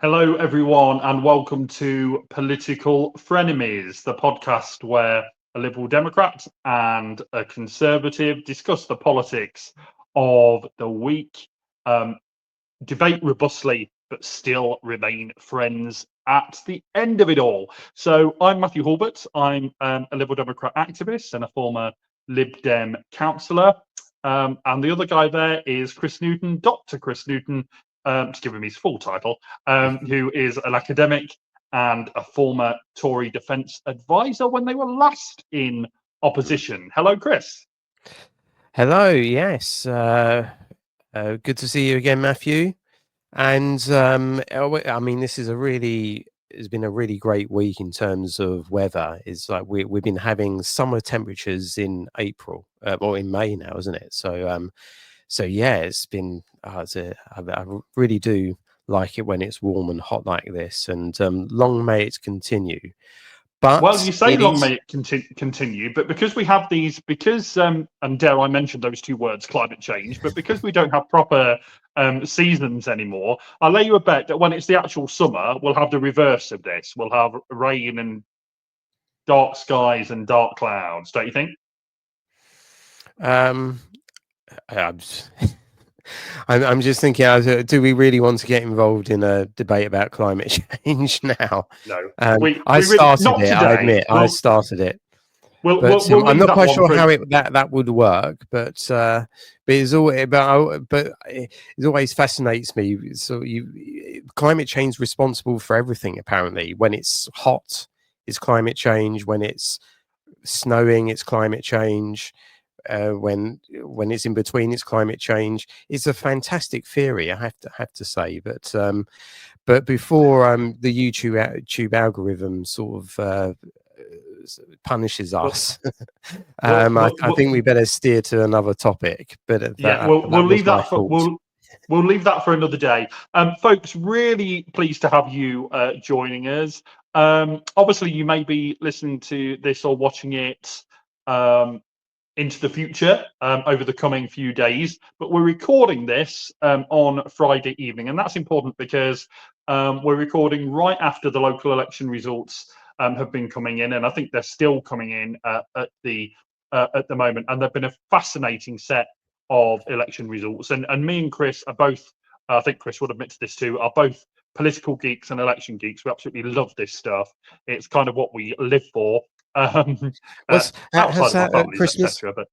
Hello, everyone, and welcome to Political Frenemies, the podcast where a Liberal Democrat and a Conservative discuss the politics of the week, debate robustly, but still remain friends at the end of it all. So I'm Mathew Hulbert. I'm a Liberal Democrat activist and a former Lib Dem councillor. And the other guy there is Chris Newton, Dr. Chris Newton, to give him his full title, who is an academic and a former Tory defence advisor when they were last in opposition. Hello, Chris. Hello, yes. Good to see you again, Mathew. And I mean, it's been a really great week in terms of weather. It's like we've been having summer temperatures in April, or in May now, isn't it? So yeah, it's been. I really do like it when it's warm and hot like this, and long may it continue. But well, you say long may it continue, but because we have these, and dare I mention those two words, climate change, but because we don't have proper seasons anymore, I'll lay you a bet that when it's the actual summer, we'll have the reverse of this. We'll have rain and dark skies and dark clouds, don't you think? I'm just thinking, do we really want to get involved in a debate about climate change now? No. I started it, I admit. I started it. I'm not quite sure how that would work, but it always fascinates me. So climate change is responsible for everything, apparently. When it's hot, it's climate change. When it's snowing, it's climate change. When it's in between, it's climate change. It's a fantastic theory, I have to say. But before the YouTube algorithm sort of punishes us, I think we better steer to another topic. But we'll leave that for we'll leave that for another day. Folks, really pleased to have you joining us. Obviously, you may be listening to this or watching it into the future over the coming few days, but we're recording this on Friday evening, and that's important because we're recording right after the local election results have been coming in, and I think they're still coming in at the moment, and they've been a fascinating set of election results, and me and Chris are both, I think Chris would admit to this too, are both political geeks and election geeks. We absolutely love this stuff. It's kind of what we live for. How's that families, Christmas? But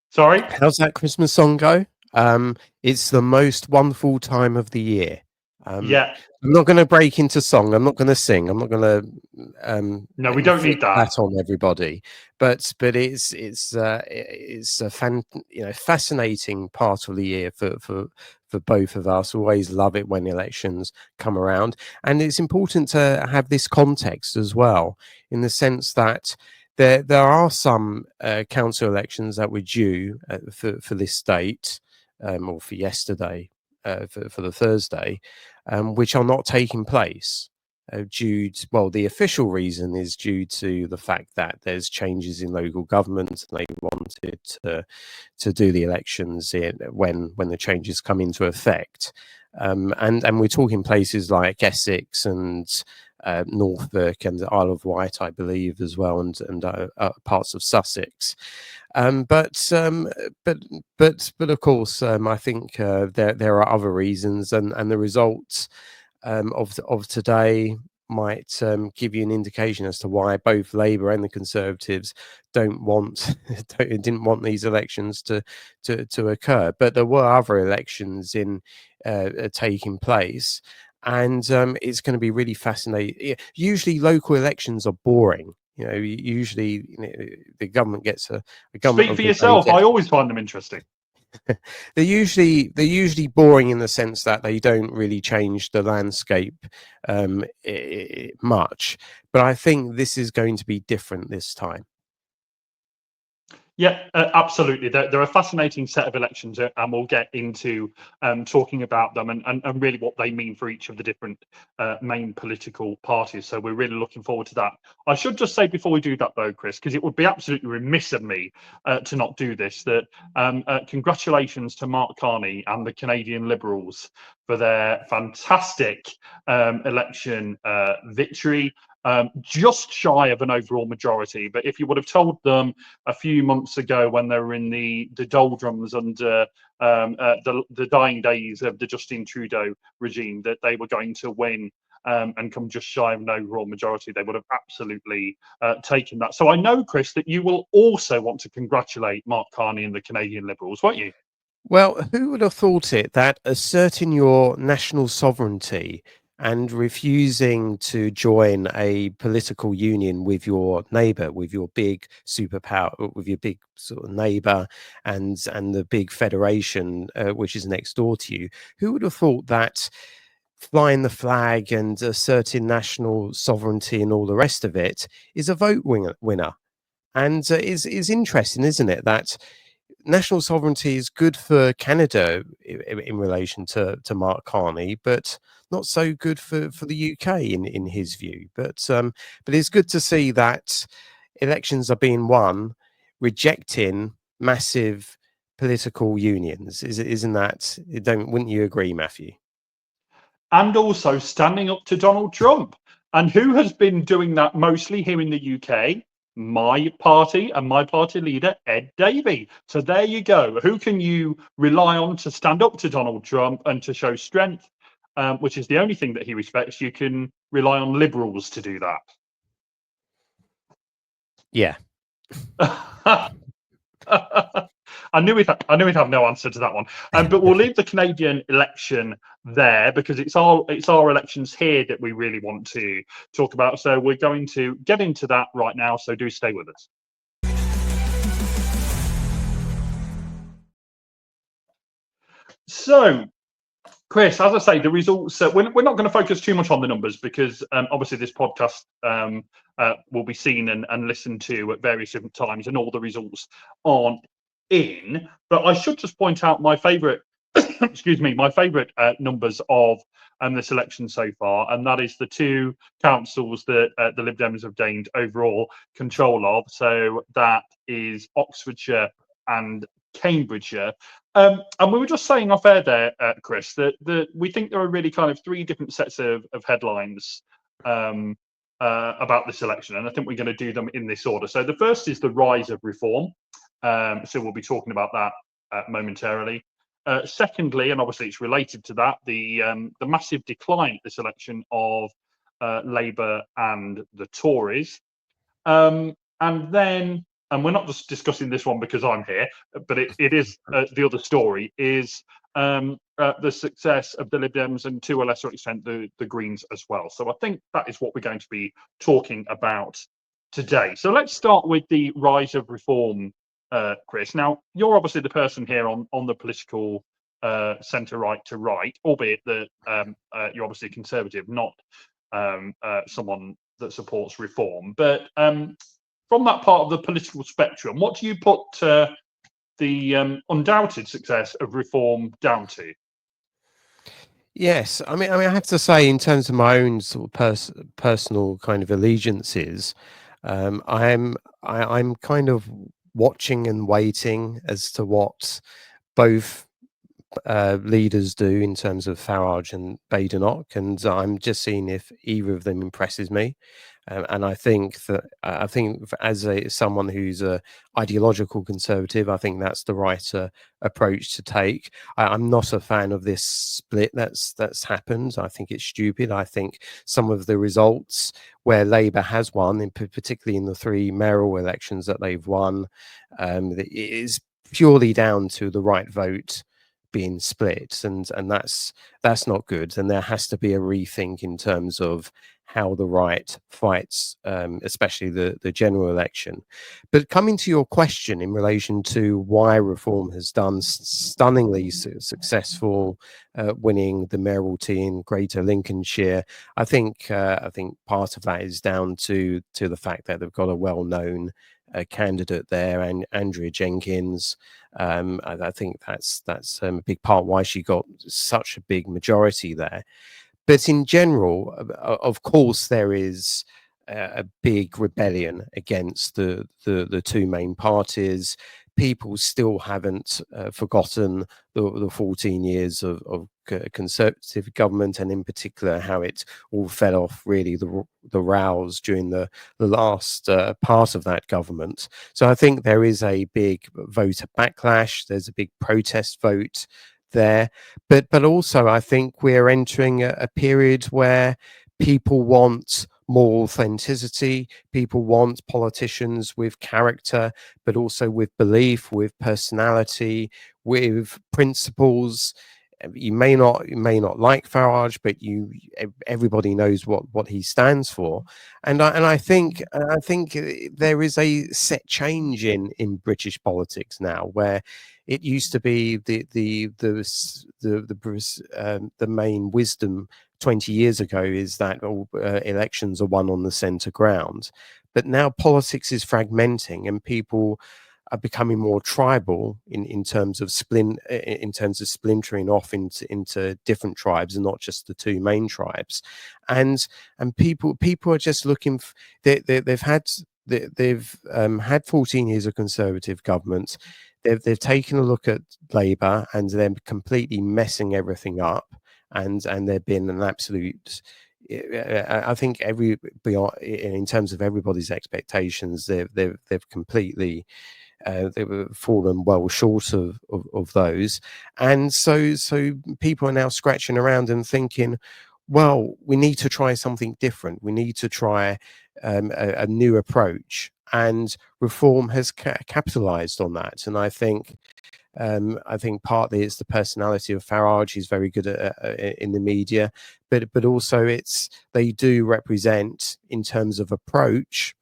sorry, how's that Christmas song go? It's the most wonderful time of the year. Yeah, I'm not going to break into song. I'm not going to sing. I'm not going to. No, we don't need that on everybody. But it's a fascinating part of the year for both of us. Always love it when elections come around, and it's important to have this context as well, in the sense that there are some council elections that were due for this date, or for yesterday, for the Thursday, which are not taking place. The official reason is due to the fact that there's changes in local government, and they wanted to do the elections when the changes come into effect. And we're talking places like Essex and Norfolk and the Isle of Wight, I believe, as well, and parts of Sussex. But of course, I think there are other reasons, and the results of today might give you an indication as to why both Labour and the Conservatives didn't want these elections to occur. But there were other elections taking place, and it's going to be really fascinating. Usually, local elections are boring. Usually the government gets a government. Speak for yourself. I always find them interesting. They're usually boring in the sense that they don't really change the landscape much. But I think this is going to be different this time. Yeah, absolutely. They're a fascinating set of elections, and we'll get into talking about them and really what they mean for each of the different main political parties. So we're really looking forward to that. I should just say before we do that, though, Chris, because it would be absolutely remiss of me to not do this, that congratulations to Mark Carney and the Canadian Liberals for their fantastic election victory. Just shy of an overall majority. But if you would have told them a few months ago when they were in the doldrums under the dying days of the Justin Trudeau regime that they were going to win and come just shy of an overall majority, they would have absolutely taken that. So I know, Chris, that you will also want to congratulate Mark Carney and the Canadian Liberals, won't you? Well, who would have thought it that asserting your national sovereignty and refusing to join a political union with your neighbour, with your big superpower, with your big sort of neighbour, and the big federation which is next door to you, who would have thought that flying the flag and asserting national sovereignty and all the rest of it is a winner? And is interesting, isn't it, that national sovereignty is good for Canada in relation to Mark Carney, but not so good for the UK in his view. But it's good to see that elections are being won, rejecting massive political unions. Isn't that? Wouldn't you agree, Mathew? And also standing up to Donald Trump. And who has been doing that mostly here in the UK? My party and my party leader, Ed Davey. So there you go. Who can you rely on to stand up to Donald Trump and to show strength, which is the only thing that he respects? You can rely on Liberals to do Yeah. that. I knew we'd have no answer to that one. But we'll leave the Canadian election there because it's our elections here that we really want to talk about. So we're going to get into that right now. So do stay with us. So, Chris, as I say, the results, we're not going to focus too much on the numbers because obviously this podcast will be seen and listened to at various different times and all the results aren't in. But I should just point out my favourite, excuse me, my favourite numbers of this election so far, and that is the two councils that the Lib Dems have gained overall control of. So that is Oxfordshire and Cambridgeshire. And we were just saying off air there, Chris, that we think there are really kind of three different sets of headlines about this election, and I think we're going to do them in this order. So the first is the rise of reform. So we'll be talking about that momentarily. Secondly, and obviously it's related to that, the massive decline at this election of Labour and the Tories. And then, and we're not just discussing this one because I'm here, but it is the other story is the success of the Lib Dems and to a lesser extent the Greens as well. So I think that is what we're going to be talking about today. So let's start with the rise of reform, Chris. Now, you're obviously the person here on the political centre right to right, albeit that you're obviously a conservative, not someone that supports reform. But from that part of the political spectrum, what do you put the undoubted success of reform down to? Yes, I mean, I have to say, in terms of my own sort of personal kind of allegiances, I'm kind of watching and waiting as to what both leaders do in terms of Farage and Badenoch, and I'm just seeing if either of them impresses me. And I think that as someone who's a ideological conservative, I think that's the right approach to take. I'm not a fan of this split that's happened. I think it's stupid. I think some of the results where Labour has won, particularly in the three mayoral elections that they've won, it is purely down to the right vote being split, and that's not good. And there has to be a rethink in terms of how the right fights, especially the general election. But coming to your question in relation to why reform has done stunningly successful, winning the mayoralty in Greater Lincolnshire, I think part of that is down to the fact that they've got a well-known candidate there, and Andrea Jenkins. I think that's a big part why she got such a big majority there. But in general, of course, there is a big rebellion against the two main parties. People still haven't forgotten the 14 years of Conservative government, and in particular how it all fell off, really, the rows during the last part of that government. So I think there is a big voter backlash. There's a big protest vote there, but also I think we're entering a period where people want more authenticity. People want politicians with character, but also with belief, with personality, with principles. You may not like Farage, but everybody knows what he stands for, and I think there is a set change in British politics now, where it used to be the main wisdom 20 years ago is that all elections are won on the centre ground, but now politics is fragmenting, and people are becoming more tribal in terms of splintering off into different tribes, and not just the two main tribes. And people are just looking. They've had 14 years of Conservative government. They've taken a look at Labour, and they're completely messing everything up. And they've been an absolute. I think in terms of everybody's expectations, they've completely. They've fallen well short of those, and so people are now scratching around and thinking, well, we need to try something different. We need to try a new approach, and Reform has capitalised on that. And I think partly it's the personality of Farage. He's very good in the media, but also they do represent, in terms of approach.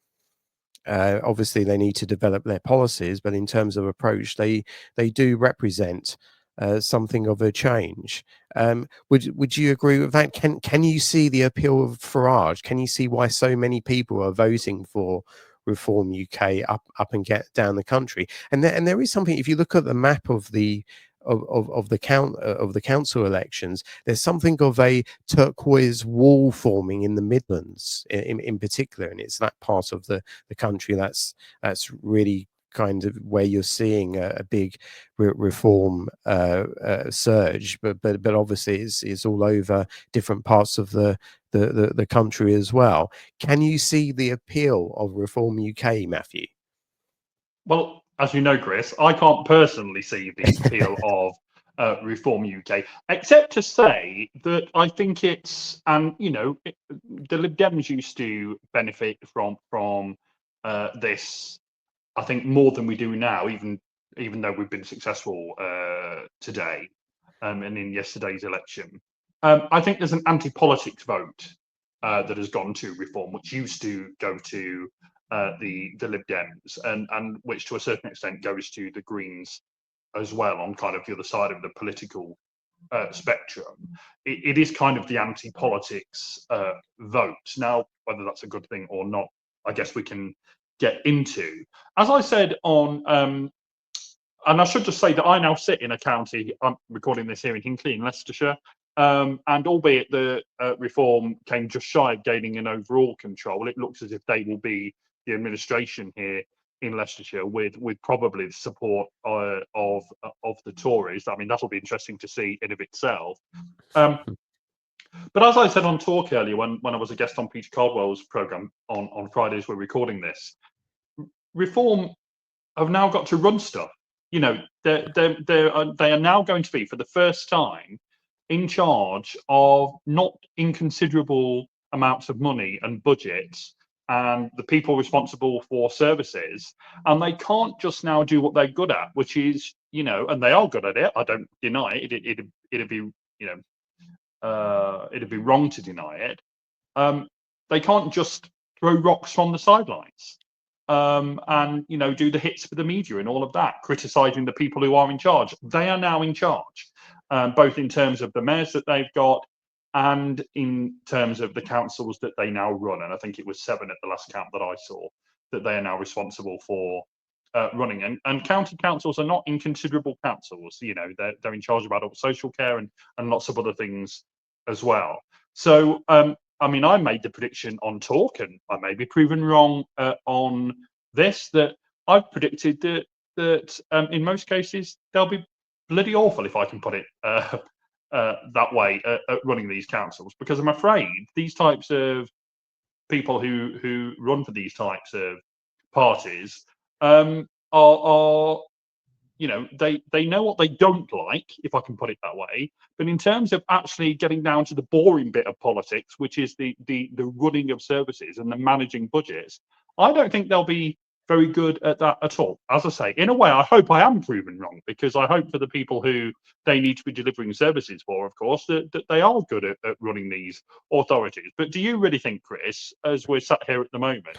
Obviously, they need to develop their policies, but in terms of approach, they do represent something of a change. Would you agree with that? Can you see the appeal of Farage? Can you see why so many people are voting for Reform UK up and get down the country? And there is something. If you look at the map of the council elections, there's something of a turquoise wall forming in the Midlands in particular, and it's that part of the country that's really kind of where you're seeing a big reform surge, but obviously it's all over different parts of the country as well. Can you see the appeal of Reform UK, Mathew? Well, as you know, Chris, I can't personally see the appeal of Reform UK, except to say that I think it's, and the Lib Dems used to benefit from this, I think, more than we do now, even though we've been successful today and in yesterday's election. I think there's an anti-politics vote that has gone to Reform, which used to go to the Lib Dems, and which to a certain extent goes to the Greens as well, on kind of the other side of the political spectrum. It is kind of the anti-politics vote. Now, whether that's a good thing or not, I guess we can get into. As I said on, and I should just say that I now sit in a county, I'm recording this here in Hinckley in Leicestershire, and albeit the Reform came just shy of gaining an overall control, it looks as if they will be the administration here in Leicestershire with probably the support of the Tories. I mean, that'll be interesting to see in of itself. But as I said on Talk earlier, when I was a guest on Peter Caldwell's programme on Fridays, we're recording this, Reform have now got to run stuff. They are now going to be, for the first time, in charge of not inconsiderable amounts of money and budgets, and the people responsible for services, and they can't just now do what they're good at, which is, and they are good at it. I don't deny it. It'd be, it'd be wrong to deny it. They can't just throw rocks from the sidelines, and do the hits for the media and all of that, criticising the people who are in charge. They are now in charge, both in terms of the mayors that they've got, and in terms of the councils that they now run. And I think it was 7 at the last count that I saw that they are now responsible for running. And county councils are not inconsiderable councils. You know, they're in charge of adult social care and lots of other things as well. So, I mean, I made the prediction on talk, and I may be proven wrong on this, that I've predicted that in most cases they'll be bloody awful, if I can put it that way, at running these councils, because I'm afraid these types of people who run for these types of parties are you know, they know what they don't like, if I can put it that way. But in terms of actually getting down to the boring bit of politics, which is the running of services and the managing budgets, I don't think they'll be very good at that at all. As I say, in a way, I hope I am proven wrong, because I hope for the people who they need to be delivering services for, of course, that they are good at running these authorities. But do you really think, Chris, as we're sat here at the moment,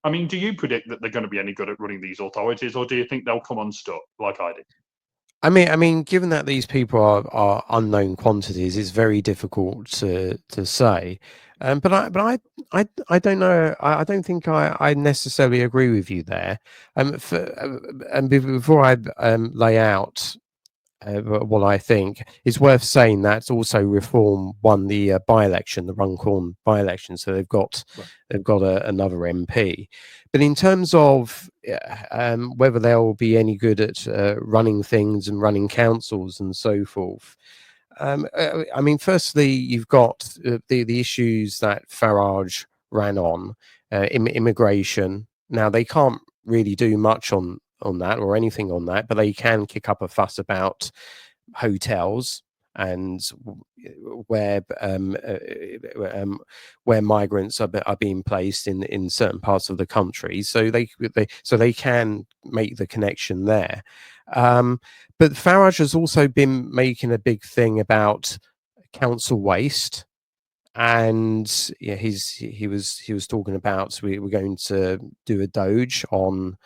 I mean, do you predict that they're going to be any good at running these authorities, or do you think they'll come unstuck like I did? I mean, given that these people are unknown quantities, it's very difficult to say. But I don't know. I don't think I necessarily agree with you there. Before I lay out what I think, it's worth saying that also Reform won the by-election, the Runcorn by-election, so they've got another MP. But in terms of whether they'll be any good at running things and running councils and so forth, I mean, firstly, you've got the issues that Farage ran on, immigration. Now they can't really do much on that or anything on that, but they can kick up a fuss about hotels and where migrants are being placed in certain parts of the country, so they can make the connection there. But Farage has also been making a big thing about council waste, and yeah, he was talking about we're going to do a doge on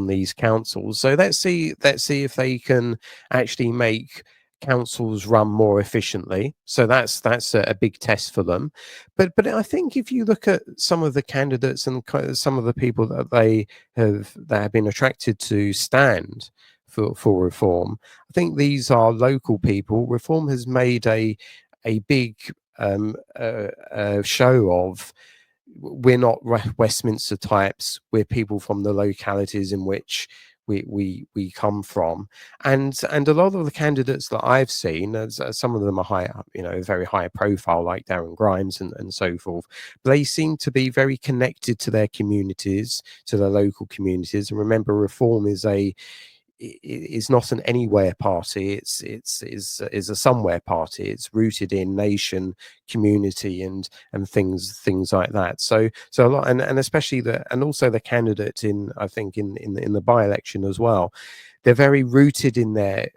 these councils. So let's see if they can actually make councils run more efficiently. So that's a big test for them. But I think if you look at some of the candidates and some of the people that have been attracted to stand for reform, I think these are local people. Reform has made a big show of, we're not Westminster types, we're people from the localities in which we come from, and a lot of the candidates that I've seen, as some of them are high, very high profile, like Darren Grimes and so forth, they seem to be very connected to their communities, to their local communities. And remember, Reform is not an anywhere party, is a somewhere party. It's rooted in nation, community, and things like that. So a lot, and especially also the candidate I think in the by-election as well, they're very rooted in their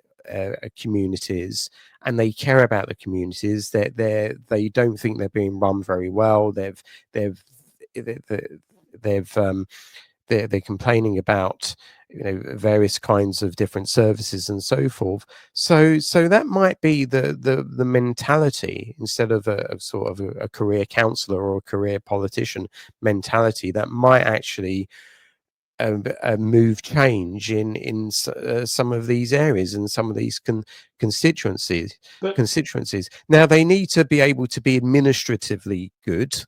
communities, and they care about the communities. They don't think they're being run very well. They're complaining about various kinds of different services and so forth. So that might be the mentality, instead of a sort of a career counsellor or a career politician mentality, that might actually move change in some of these areas and some of these constituencies. Now they need to be able to be administratively good,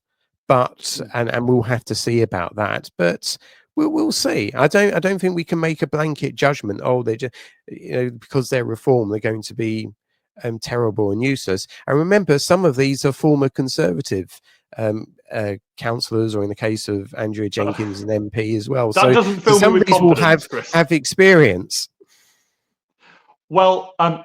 but and we'll have to see about that. But we'll see. I don't think we can make a blanket judgment. Oh, they're just, because they're Reform, they're going to be terrible and useless. And remember, some of these are former Conservative councillors, or in the case of Andrea Jenkins, an MP as well. That doesn't fill me with some of these will Chris. have experience. Well, I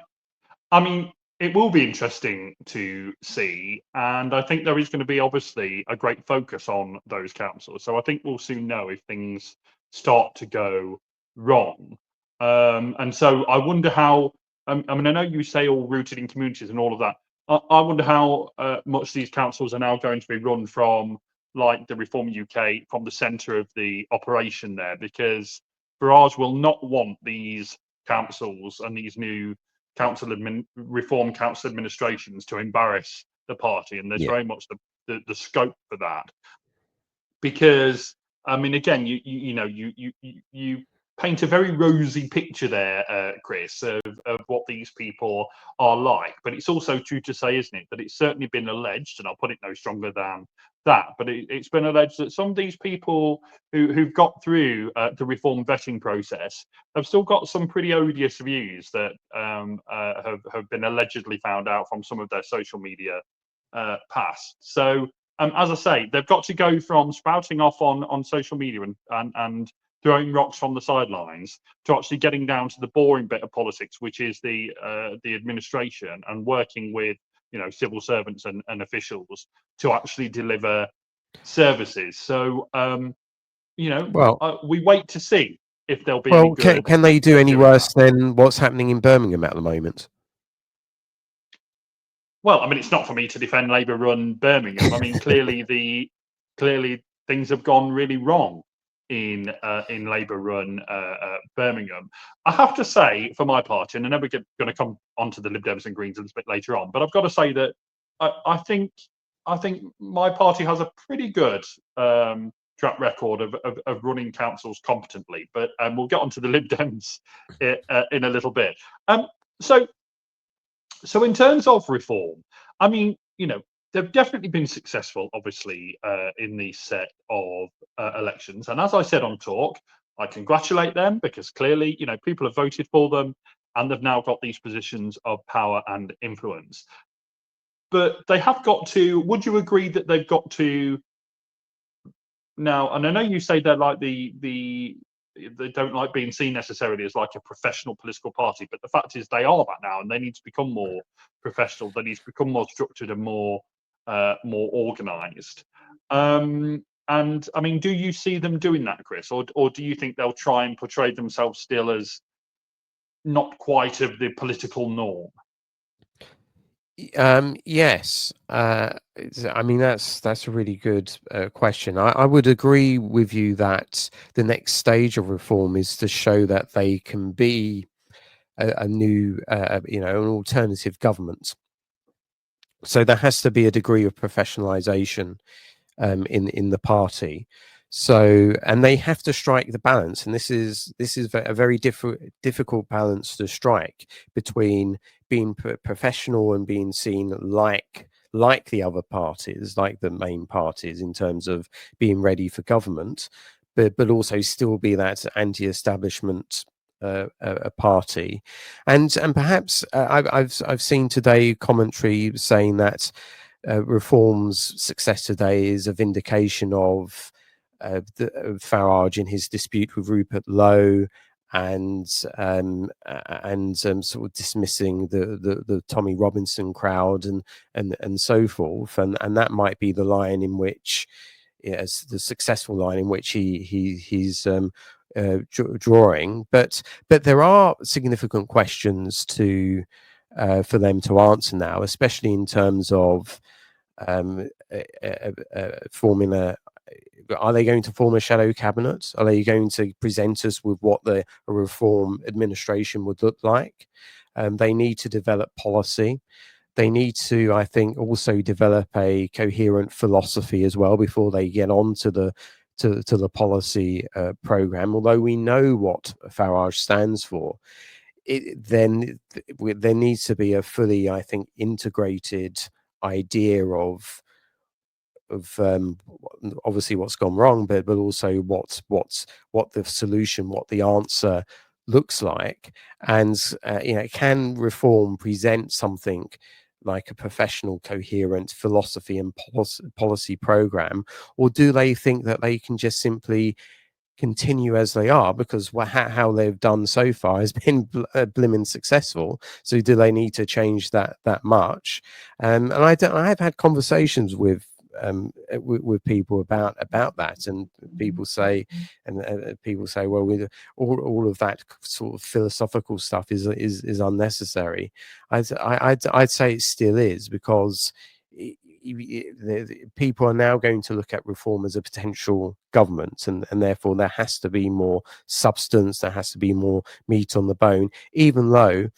mean, it will be interesting to see, and I think there is going to be obviously a great focus on those councils. So I think we'll soon know if things start to go wrong. And so I wonder how. I mean, I know you say all rooted in communities and all of that. I wonder how much these councils are now going to be run from, like, the Reform UK, from the centre of the operation there, because Farage will not want these councils and these new Reform council administrations to embarrass the party, and there's very much the scope for that, because I mean, again, you paint a very rosy picture there, Chris, of what these people are like. But it's also true to say, isn't it, that it's certainly been alleged, and I'll put it no stronger than that, but it's been alleged that some of these people who've got through the reform vetting process have still got some pretty odious views that have been allegedly found out from some of their social media past. So, as I say, they've got to go from spouting off on social media and throwing rocks from the sidelines to actually getting down to the boring bit of politics, which is the administration and working with civil servants and officials to actually deliver services. So Well, we wait to see if there'll be any well, good. can they do at any doing worse that. than what's happening in Birmingham at the moment? Well, I mean, it's not for me to defend Labour-run Birmingham. I mean, clearly things have gone really wrong in Labour-run Birmingham. I have to say, for my part, and I'm never going to come onto the Lib Dems and Greens a little bit later on, but I've got to say that I think my party has a pretty good track record of running councils competently. But we'll get onto the Lib Dems in a little bit. So in terms of reform, I mean, they've definitely been successful, obviously, in these set of elections. And as I said on Talk, I congratulate them because clearly, people have voted for them and they've now got these positions of power and influence. But they have got to, would you agree that they've got to now, and I know you say they're like they don't like being seen necessarily as like a professional political party, but the fact is they are that now, and they need to become more professional. They need to become more structured and more organised. And I mean, do you see them doing that, Chris, or do you think they'll try and portray themselves still as not quite of the political norm? Yes. I mean, that's a really good question. I would agree with you that the next stage of reform is to show that they can be a new, an alternative government. So there has to be a degree of professionalisation in the party. So, and they have to strike the balance, and this is a very difficult balance to strike between being professional and being seen like the other parties, like the main parties, in terms of being ready for government, but also still be that anti-establishment a party. And perhaps I've seen today commentary saying that Reform's success today is a vindication of Farage in his dispute with Rupert Lowe, and sort of dismissing the Tommy Robinson crowd and so forth, and that might be the line in which, yes, the successful line in which he's drawing, but there are significant questions to for them to answer now, especially in terms of forming a. Are they going to form a shadow cabinet? Are they going to present us with what a reform administration would look like? They need to develop policy. They need to, I think, also develop a coherent philosophy as well before they get on to the policy program. Although we know what Farage stands for, then there needs to be a fully, I think, integrated idea of obviously what's gone wrong, but also what the solution, what the answer looks like. And can reform present something like a professional, coherent philosophy and policy program, or do they think that they can just simply continue as they are, because how they've done so far has been blimmin' successful? So do they need to change that much? And I have had conversations with people about that, and people say, well, with all of that sort of philosophical stuff is unnecessary. I'd say it still is, because people are now going to look at reform as a potential government, and therefore there has to be more substance, there has to be more meat on the bone, even though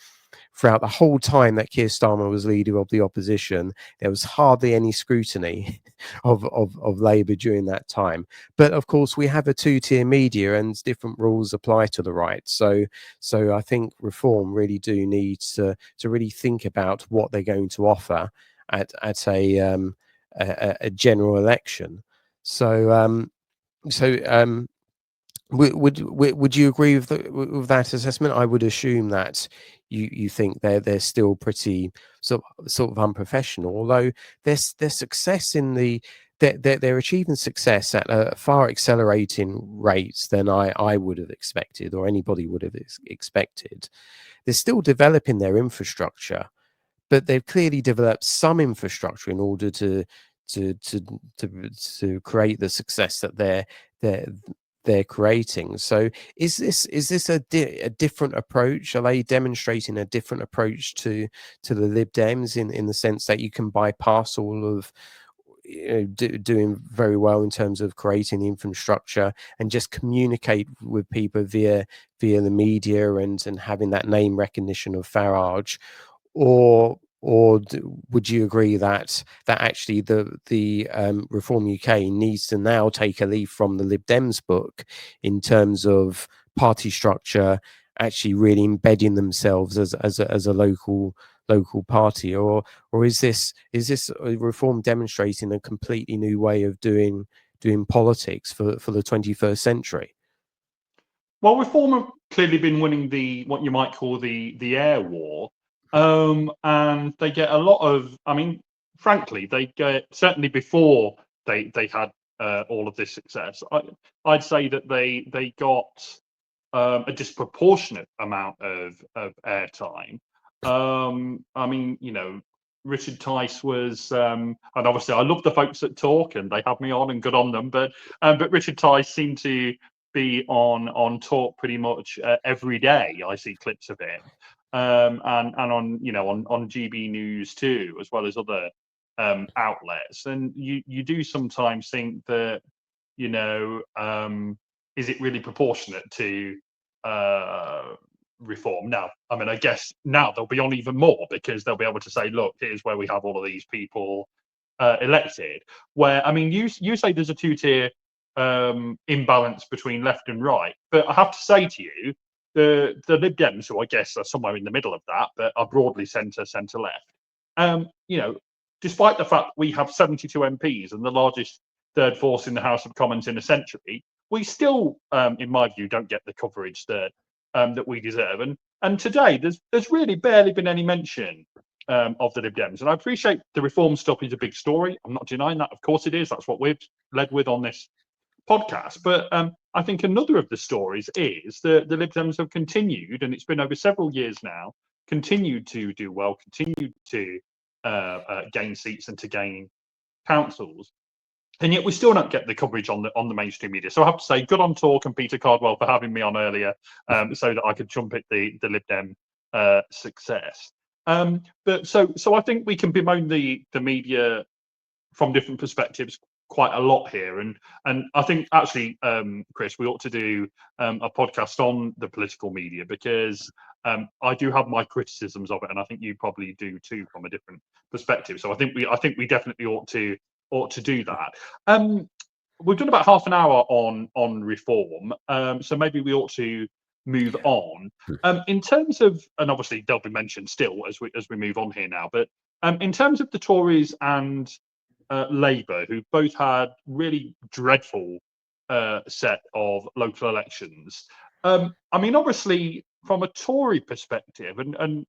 throughout the whole time that Keir Starmer was leader of the opposition, there was hardly any scrutiny of Labour during that time. But of course, we have a two-tier media, and different rules apply to the right. So I think Reform really do need to really think about what they're going to offer at a general election. So would you agree with that assessment? I would assume that you think they're still pretty sort of unprofessional, although their success in they're achieving success at a far accelerating rates than I would have expected, or anybody would have expected. They're still developing their infrastructure, but they've clearly developed some infrastructure in order to create the success that they're creating. So is this a different approach? Are they demonstrating a different approach to the Lib Dems in the sense that you can bypass all of doing very well in terms of creating the infrastructure and just communicate with people via the media and having that name recognition of Farage? Or would you agree that actually the Reform UK needs to now take a leaf from the Lib Dems book in terms of party structure, actually really embedding themselves as a local party, or is this Reform demonstrating a completely new way of doing politics for the 21st century? Well, Reform have clearly been winning what you might call the air war, and they get a lot of. I mean, frankly, they get, certainly before they had all of this success. I'd say that they got a disproportionate amount of airtime. I mean, Richard Tice was, and obviously I love the folks that talk and they have me on, and good on them. But Richard Tice seemed to be on talk pretty much every day. I see clips of him, and on GB News too, as well as other outlets. And you do sometimes think that, is it really proportionate to Reform? Now, I mean, I guess now there'll be on even more, because they'll be able to say, look, here's where we have all of these people elected. Where, I mean, you say there's a two-tier imbalance between left and right, but I have to say to you, the Lib Dems, who I guess are somewhere in the middle of that, but are broadly centre left, despite the fact we have 72 MPs and the largest third force in the House of Commons in a century, we still, in my view, don't get the coverage that we deserve. And today, there's really barely been any mention of the Lib Dems. And I appreciate the Reform stuff is a big story. I'm not denying that. Of course it is. That's what we've led with on this podcast. But I think another of the stories is that the Lib Dems have continued, and it's been over several years now, continued to do well, continued to gain seats and to gain councils. And yet we still don't get the coverage on the mainstream media. So I have to say, good on Talk and Peter Cardwell for having me on earlier, so that I could trumpet the Lib Dem success. But so I think we can bemoan the media from different perspectives quite a lot here, and I think actually, Chris, we ought to do a podcast on the political media, because I do have my criticisms of it, and I think you probably do too, from a different perspective. So I think we definitely ought to do that. We've done about half an hour on Reform, so maybe we ought to move on. In terms of, and obviously they'll be mentioned still as we move on here now, but in terms of the Tories and Labour, who both had really dreadful set of local elections. I mean, obviously, from a Tory perspective, and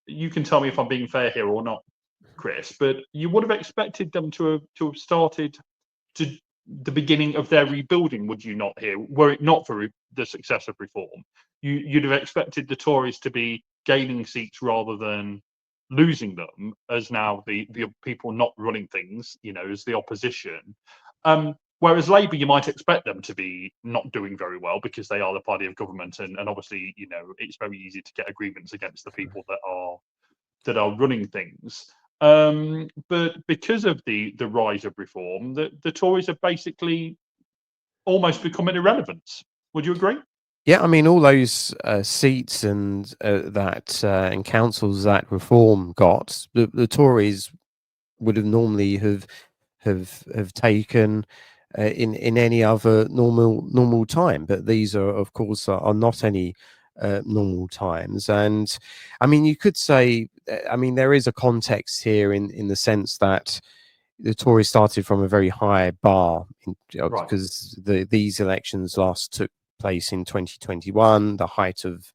you can tell me if I'm being fair here or not, Chris, but you would have expected them to have started to the beginning of their rebuilding, would you not? Here, were it not for the success of Reform, you'd have expected the Tories to be gaining seats rather than losing them, as now the people not running things, as the opposition. Whereas Labour, you might expect them to be not doing very well, because they are the party of government, and obviously, it's very easy to get agreements against the people that are running things. But because of the rise of Reform, the Tories have basically almost become an irrelevance. Would you agree? Yeah, I mean, all those seats and and councils that Reform got, the Tories would have normally have taken in any other normal time, but these are, of course, are not any normal times. And I mean, you could say, I mean, there is a context here in the sense that the Tories started from a very high bar Right. because these elections last took place in 2021, the height of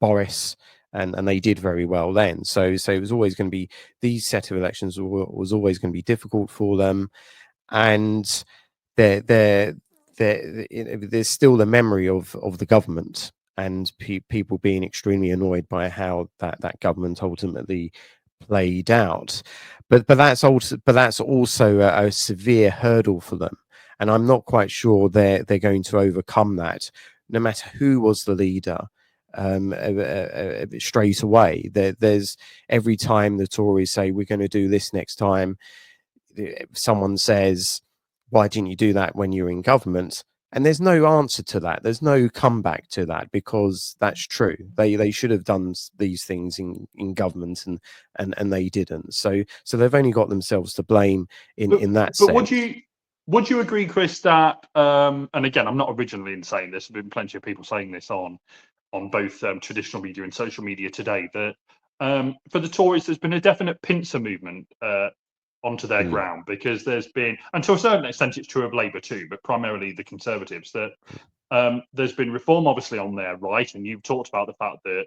Boris, and they did very well then. So it was always going to be, these set of elections was always going to be difficult for them, and there there's still the memory of the government and people being extremely annoyed by how that government ultimately played out. But that's also a severe hurdle for them, and I'm not quite sure they're going to overcome that, no matter who was the leader. Straight away, there's every time the Tories say we're going to do this next time, someone says, why didn't you do that when you were in government? And there's no answer to that. There's no comeback to that, because that's true. They should have done these things in government, and they didn't. So they've only got themselves to blame in that But sense. would you agree, Chris, that and again, I'm not originally in saying this, there's been plenty of people saying this on both traditional media and social media today, that for the Tories there's been a definite pincer movement onto their ground, because there's been, and to a certain extent it's true of Labour too, but primarily the Conservatives, that there's been Reform obviously on their right, and you've talked about the fact that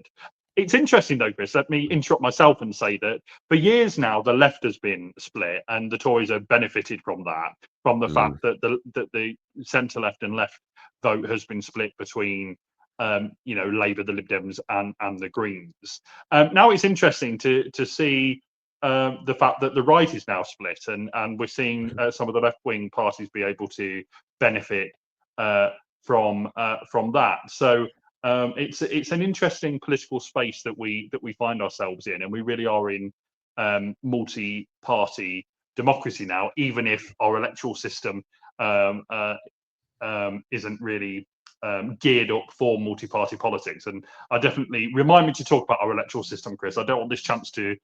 it's interesting though, Chris, let me interrupt myself and say that for years now the left has been split, and the Tories have benefited from that, from the fact that the centre left and left vote has been split between Labour, the Lib Dems, and the Greens. Now it's interesting to see the fact that the right is now split, and we're seeing some of the left-wing parties be able to benefit from that. So it's an interesting political space that we find ourselves in, and we really are in multi-party democracy now, even if our electoral system isn't really geared up for multi-party politics. And I definitely remind me to talk about our electoral system, Chris. I don't want this chance to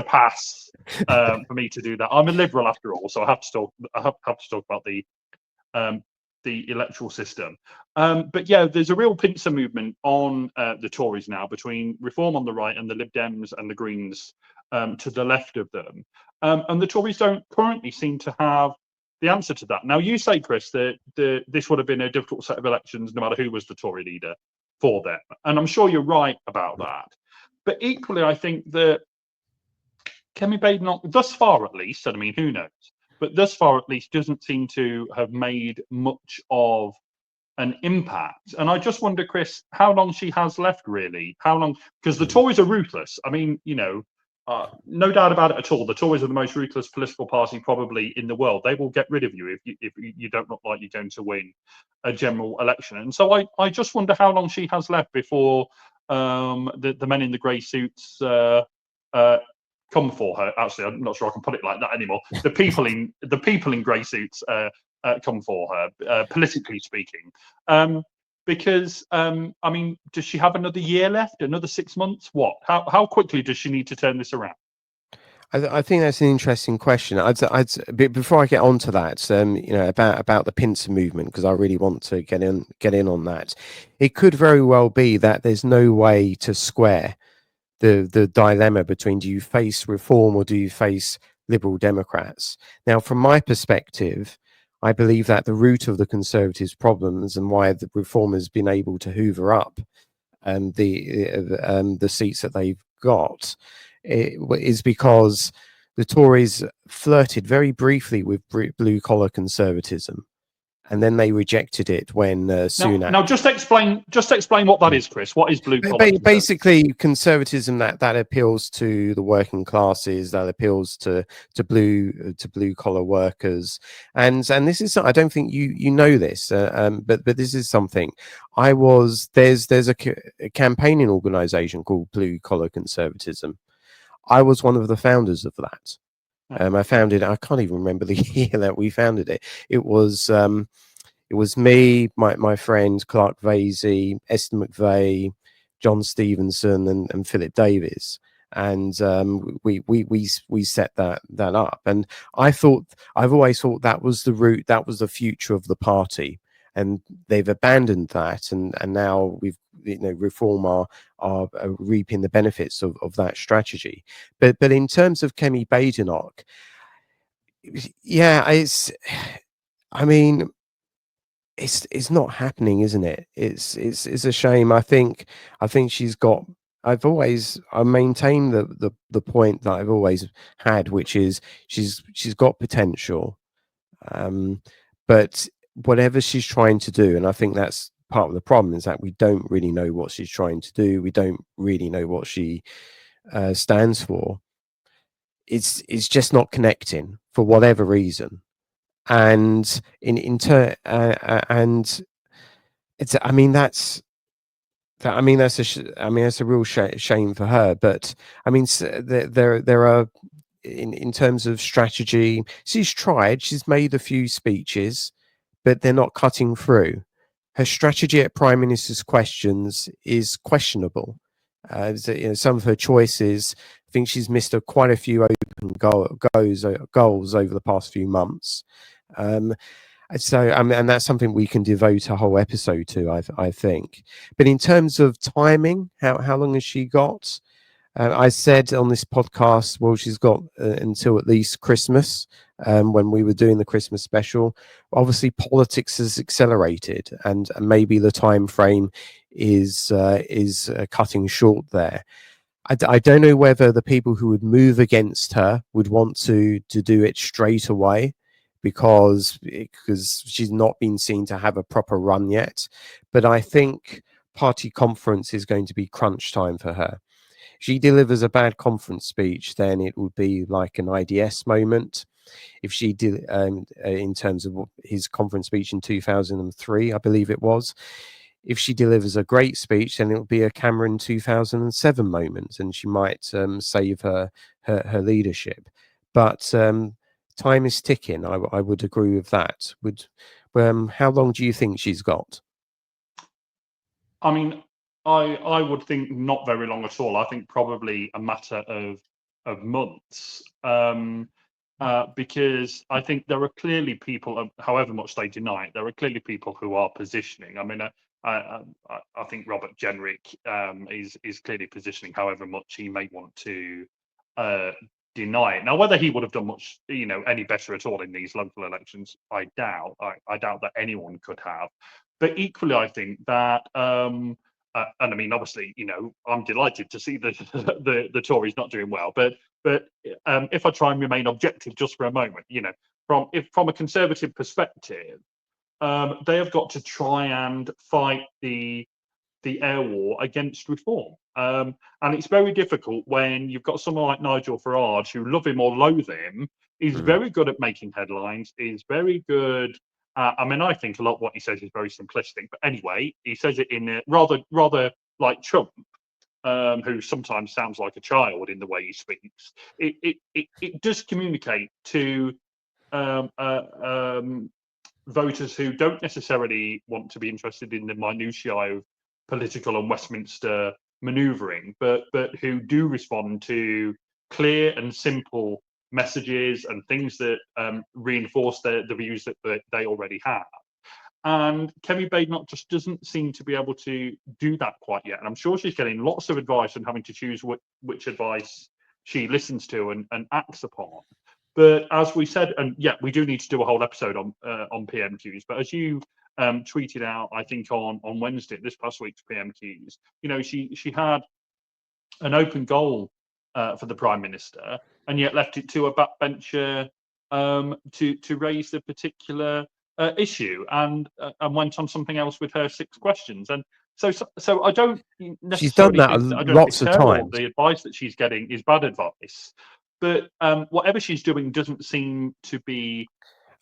pass for me to do that. I'm a liberal after all, so I have to talk. I have to talk about the electoral system. But yeah, there's a real pincer movement on the Tories now, between Reform on the right and the Lib Dems and the Greens to the left of them. And the Tories don't currently seem to have the answer to that. Now, you say, Chris, that this would have been a difficult set of elections no matter who was the Tory leader for them. And I'm sure you're right about that. But equally, I think that Kemi Badenoch, thus far at least, and I mean, who knows, but thus far at least, doesn't seem to have made much of an impact. And I just wonder, Chris, how long she has left, really. How long? Because the Tories are ruthless. I mean, no doubt about it at all. The Tories are the most ruthless political party probably in the world. They will get rid of you if you don't look like you're going to win a general election. And so I just wonder how long she has left before the men in the grey suits come for her. Actually, I'm not sure I can put it like that anymore. The people in grey suits come for her, politically speaking. Because I mean, does she have another year left? Another 6 months? What? How quickly does she need to turn this around? I think that's an interesting question. Before I get on to that, about the pincer movement, because I really want to get in on that. It could very well be that there's no way to square the dilemma between, do you face Reform or do you face Liberal Democrats? Now, from my perspective, I believe that the root of the Conservatives' problems and why the Reform has been able to hoover up the seats that they've got is because the Tories flirted very briefly with blue collar conservatism, and then they rejected it when Sunak. Now, just explain what that is, Chris. What is blue collar? Basically, conservatism that appeals to the working classes, that appeals to blue collar workers, and this is, I don't think you know this, but this is something. There's a campaigning organisation called Blue Collar Conservatism. I was one of the founders of that. I founded. I can't even remember the year that we founded it. It was. It was me, my friend Clark Vasey, Esther McVeigh, John Stevenson, and Philip Davies, and we set that up. And I've always thought that was the route, that was the future of the party, and they've abandoned that, and now Reform are reaping the benefits of that strategy. But in terms of Kemi Badenoch, yeah, I mean, it's not happening, isn't it? It's a shame. I think she's got. I maintain the point that I've always had, which is she's got potential, but whatever she's trying to do, and I think that's part of the problem, is that we don't really know what she's trying to do. We don't really know what she stands for. It's just not connecting for whatever reason, and and it's. I mean, that's a real shame for her. But I mean, there are, in terms of strategy, she's tried. She's made a few speeches, but they're not cutting through. Her strategy at Prime Minister's questions is questionable. Some of her choices, I think she's missed quite a few open goals over the past few months. So, and that's something we can devote a whole episode to, I think. But in terms of timing, how long has she got? I said on this podcast, well, she's got until at least Christmas, when we were doing the Christmas special. Obviously, politics has accelerated, and maybe the time frame is cutting short there. I don't know whether the people who would move against her would want to do it straight away, because she's not been seen to have a proper run yet. But I think party conference is going to be crunch time for her. If she delivers a bad conference speech, then it would be like an IDS moment. If she did, in terms of his conference speech in 2003, I believe it was, if she delivers a great speech, then it'll be a Cameron 2007 moment, and she might save her leadership. But time is ticking. I would agree with that. How long do you think she's got? I mean, I would think not very long at all. I think probably a matter of months, because I think there are clearly people, however much they deny it, there are clearly people who are positioning. I mean, I think Robert Jenrick is clearly positioning, however much he may want to deny it. Now, whether he would have done much, any better at all in these local elections, I doubt. I doubt that anyone could have. But equally, I think that, and I mean, obviously, I'm delighted to see the Tories not doing well. But if I try and remain objective just for a moment, from a Conservative perspective, they have got to try and fight the air war against reform. And it's very difficult when you've got someone like Nigel Farage, who, love him or loathe him, is very good at making headlines, is very good. I mean, I think a lot of what he says is very simplistic, but anyway, he says it in a rather like Trump, who sometimes sounds like a child in the way he speaks. It does communicate to voters who don't necessarily want to be interested in the minutiae of political and Westminster manoeuvring, but who do respond to clear and simple messages and things that reinforce the views that they already have. And Kemi Badenoch just doesn't seem to be able to do that quite yet. And I'm sure she's getting lots of advice and having to choose which advice she listens to and acts upon. But as we said, and yeah, we do need to do a whole episode on PMQs. But as you tweeted out, I think on Wednesday, this past week's PMQs, she had an open goal for the Prime Minister, and yet left it to a backbencher to raise the particular issue, and went on something else with her 6 questions. And so I don't necessarily. She's done that lots of times. The advice that she's getting is bad advice, but whatever she's doing doesn't seem to be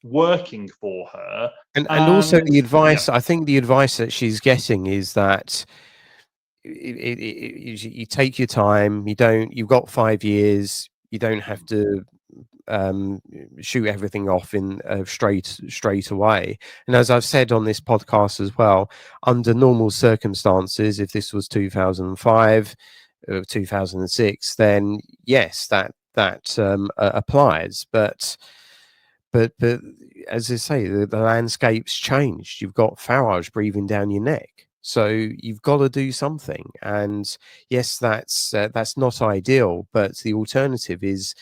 working for her. And also the advice. Yeah. I think the advice that she's getting is that you take your time. You've got 5 years. You don't have to shoot everything off in straight away. And as I've said on this podcast as well, under normal circumstances, if this was 2005, 2006, then yes, that applies. But as I say, the landscape's changed. You've got Farage breathing down your neck, so you've got to do something. And yes, that's not ideal, but the alternative is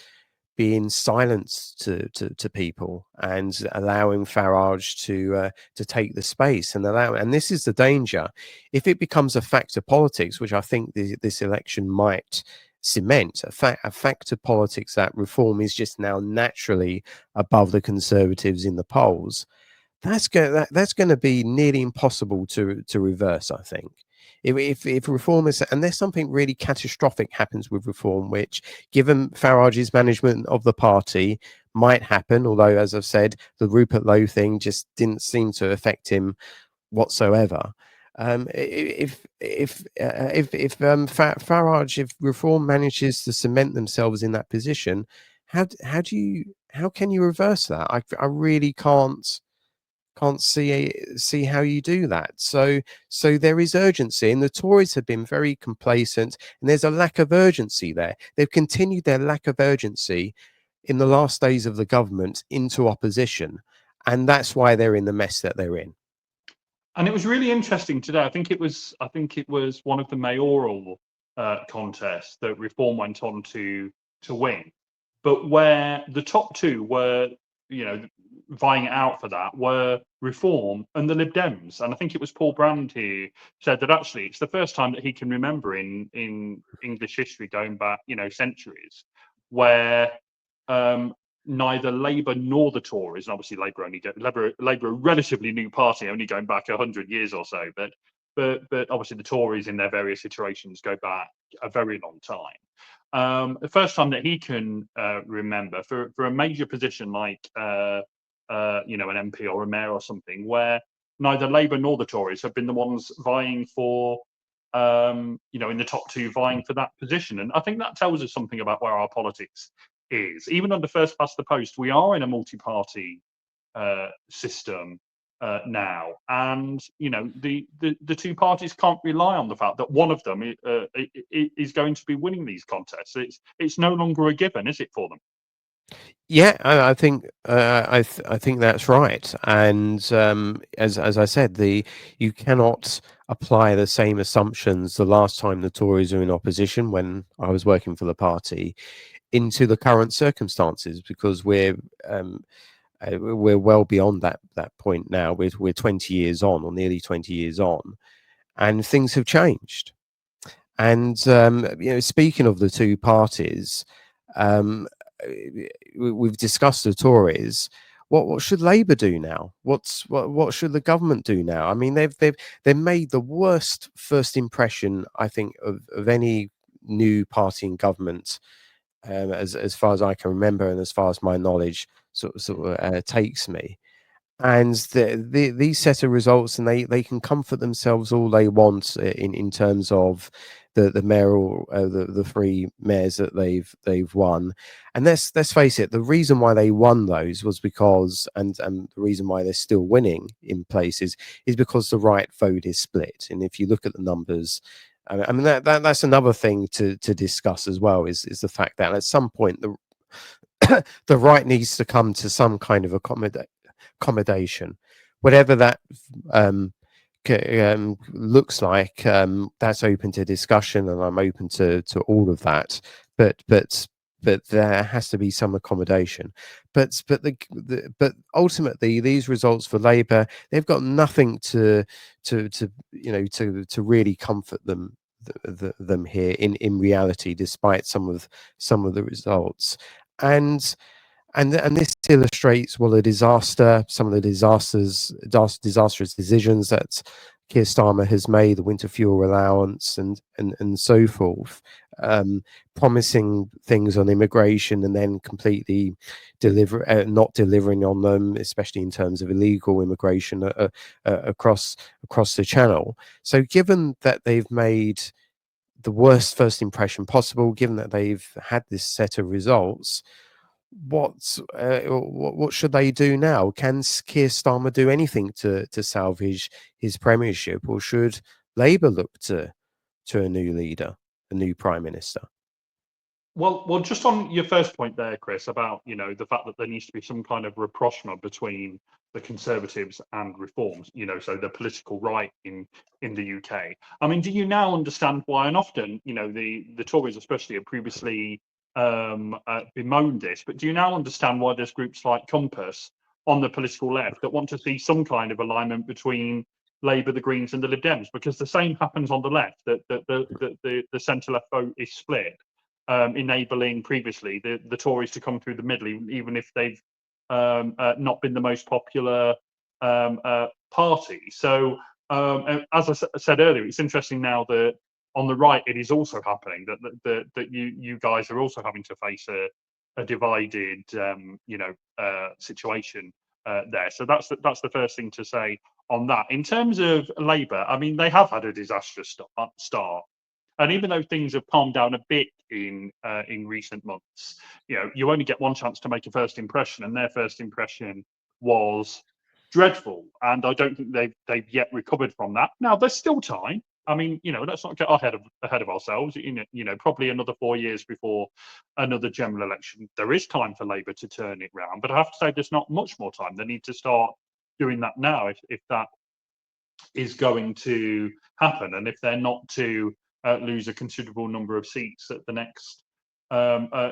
being silenced to people and allowing Farage to take the space and allow. And this is the danger. If it becomes a fact of politics, which I think this election might cement, a fact of politics that reform is just now naturally above the Conservatives in the polls, that's going to be nearly impossible to reverse, I think. If reform is, unless something really catastrophic happens with reform, which, given Farage's management of the party, might happen, although, as I've said, the Rupert Lowe thing just didn't seem to affect him whatsoever. If Farage, if reform manages to cement themselves in that position, how can you reverse that? I really can't see how you do that. So there is urgency, and the Tories have been very complacent, and there's a lack of urgency there. They've continued their lack of urgency in the last days of the government into opposition, and that's why they're in the mess that they're in. And it was really interesting today. I think it was one of the mayoral contests that Reform went on to win, but where the top two were, vying out for that were Reform and the Lib Dems. And I think it was Paul Brand who said that actually it's the first time that he can remember in English history, going back, centuries, where neither Labour nor the Tories, and obviously Labour a relatively new party, only going back 100 years or so, but obviously the Tories in their various iterations go back a very long time. The first time that he can remember for a major position like an MP or a mayor or something, where neither Labour nor the Tories have been the ones vying for, in the top two, vying for that position. And I think that tells us something about where our politics is. Even under first past the post, we are in a multi-party system now, and the two parties can't rely on the fact that one of them is going to be winning these contests. It's no longer a given, is it, for them? Yeah, I think I think that's right. And as I said, you cannot apply the same assumptions the last time the Tories were in opposition, when I was working for the party, into the current circumstances, because we're well beyond that point now. We're 20 years on, or nearly 20 years on, and things have changed. And speaking of the two parties, we've discussed the Tories. What should Labour do now? What should the government do now? I mean, they've made the worst first impression, I think, of any new party in government, as far as I can remember, and as far as my knowledge sort of takes me. And these set of results, and they can comfort themselves all they want in terms of the mayoral, the three mayors that they've won. And let's face it, the reason why they won those was because, and the reason why they're still winning in places, is because the right vote is split. And if you look at the numbers, I mean, that's another thing to discuss as well, is the fact that at some point the right needs to come to some kind of accommodation, whatever that looks like. That's open to discussion, and I'm open to all of that. But there has to be some accommodation. But ultimately, these results for Labour, they've got nothing to really comfort them here in reality, despite some of the results. And this illustrates, well, some of the disastrous decisions that Keir Starmer has made, the winter fuel allowance and so forth, promising things on immigration and then completely not delivering on them, especially in terms of illegal immigration across the channel. So given that they've made the worst first impression possible, given that they've had this set of results, what should they do now? Can Keir Starmer do anything to salvage his premiership, or should Labour look to a new leader, a new prime minister? Well, just on your first point there, Chris, about the fact that there needs to be some kind of rapprochement between the Conservatives and Reforms, so the political right in the UK. I mean, do you now understand why? And often, the Tories especially have previously bemoaned this, but do you now understand why there's groups like Compass on the political left that want to see some kind of alignment between Labour, the Greens, and the Lib Dems? Because the same happens on the left, that the centre left vote is split. Enabling previously the Tories to come through the middle, even if they've not been the most popular party. So, as I said earlier, it's interesting now that on the right it is also happening, that you guys are also having to face a divided situation there. So that's the first thing to say on that. In terms of Labour, I mean, they have had a disastrous start. And even though things have calmed down a bit in recent months, you only get one chance to make a first impression, and their first impression was dreadful. And I don't think they've yet recovered from that. Now there's still time. I mean, let's not get ahead of ourselves. Probably another 4 years before another general election. There is time for Labour to turn it round, but I have to say there's not much more time. They need to start doing that now if that is going to happen, and if they're not to lose a considerable number of seats at the next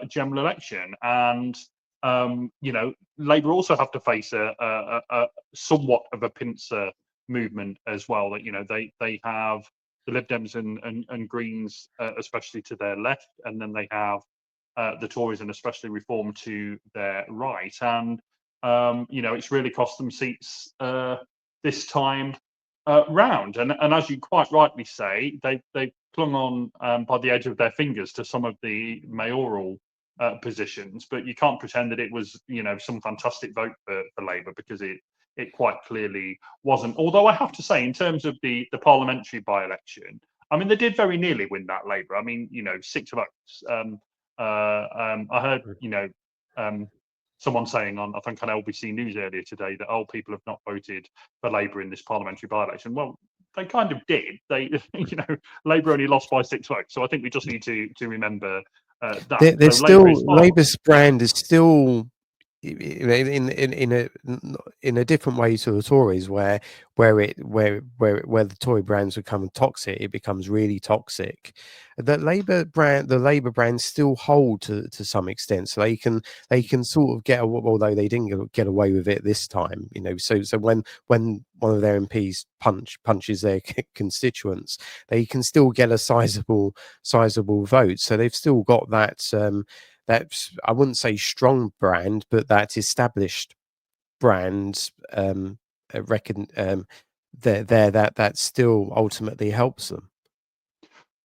general election. And Labour also have to face a somewhat of a pincer movement as well. That they have the Lib Dems and Greens, especially to their left, and then they have the Tories and especially Reform to their right. And it's really cost them seats this time round. And as you quite rightly say, they've clung on by the edge of their fingers to some of the mayoral positions, but you can't pretend that it was some fantastic vote for Labour, because it quite clearly wasn't. Although I have to say, in terms of the parliamentary by-election, I mean, they did very nearly win that, Labour. I mean, 6 votes. I heard someone saying I think on LBC News earlier today that people have not voted for Labour in this parliamentary by-election. Well, they kind of did. They, Labour only lost by 6 votes. So I think we just need to remember that. There's so still Labour's brand is still in a different way to the Tories, where the Tory brands become toxic, it becomes really toxic. The Labour brand still hold to some extent, so they can sort of although they didn't get away with it this time, so when one of their MPs punches their constituents, they can still get a sizable vote. So they've still got that I wouldn't say strong brand, but that established brand that still ultimately helps them.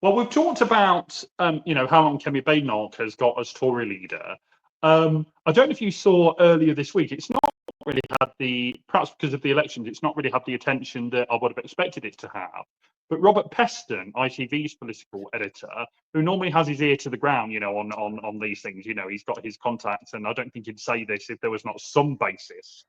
Well, we've talked about how long Kemi Badenoch has got as Tory leader. I don't know if you saw earlier this week, it's not really had perhaps because of the elections, it's not really had the attention that I would have expected it to have. But Robert Peston, ITV's political editor, who normally has his ear to the ground, on these things, he's got his contacts, and I don't think he'd say this if there was not some basis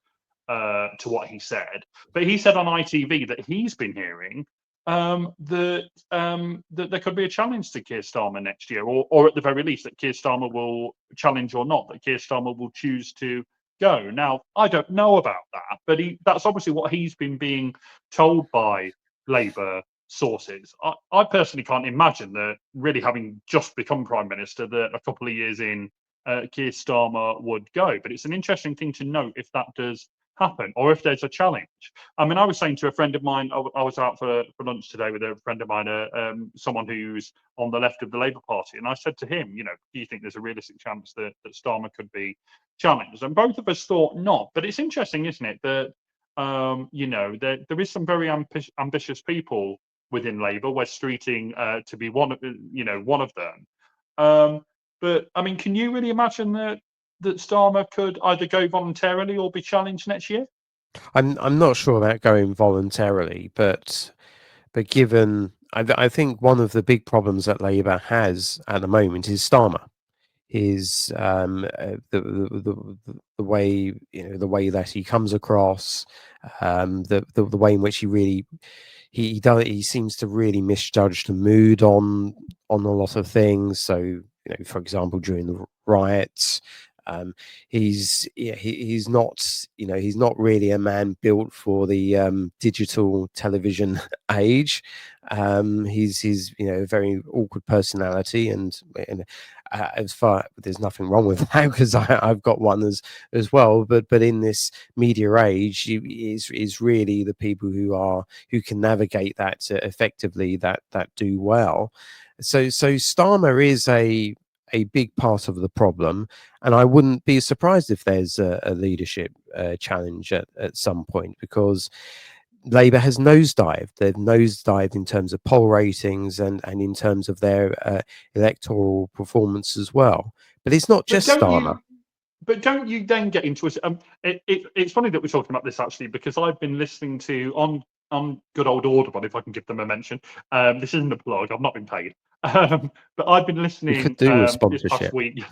to what he said. But he said on ITV that he's been hearing that there could be a challenge to Keir Starmer next year, or at the very least that Keir Starmer will challenge or not, that Keir Starmer will choose to go. Now, I don't know about that, but that's obviously what he's been being told by Labour sources. I personally can't imagine that, really having just become Prime Minister, that a couple of years in, Keir Starmer would go. But it's an interesting thing to note if that does happen, or if there's a challenge. I mean, I was saying to a friend of mine, I was out for lunch today with a friend of mine, someone who's on the left of the Labour Party, and I said to him, do you think there's a realistic chance that Starmer could be challenged? And both of us thought not. But it's interesting, isn't it, that there is some very ambitious people within Labour, West Streeting to be one of them. But I mean, can you really imagine that Starmer could either go voluntarily or be challenged next year? I'm not sure about going voluntarily, but given I think one of the big problems that Labour has at the moment is Starmer. the way, the way that he comes across, the way in which he seems to really misjudge the mood on a lot of things. So, for example, during the riots, he's not really a man built for the digital television age. He's a very awkward personality, and as far, there's nothing wrong with that, because I've got one as well. But in this media age, is really the people who can navigate that effectively, that do well. So Starmer is a big part of the problem, and I wouldn't be surprised if there's a leadership challenge at some point, because Labour has nosedived. They've nosedived in terms of poll ratings and in terms of their electoral performance as well. But it's not just Starmer. But don't you then get into it? It's funny that we're talking about this, actually, because I've been listening to on good old Audible, if I can give them a mention. This isn't a plug. I've not been paid, but I've been listening. You could do with this past week.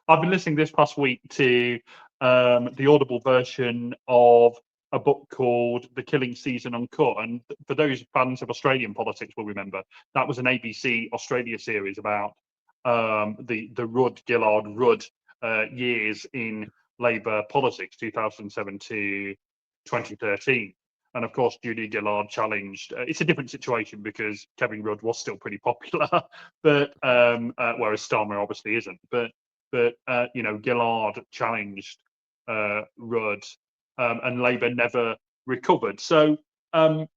I've been listening this past week to the Audible version of a book called The Killing Season Uncut. And for those fans of Australian politics will remember, that was an ABC Australia series about the Rudd years in Labour politics, 2007 to 2013. And of course, Julia Gillard challenged. It's a different situation because Kevin Rudd was still pretty popular, but whereas Starmer obviously isn't. But Gillard challenged Rudd, and Labour never recovered. So that's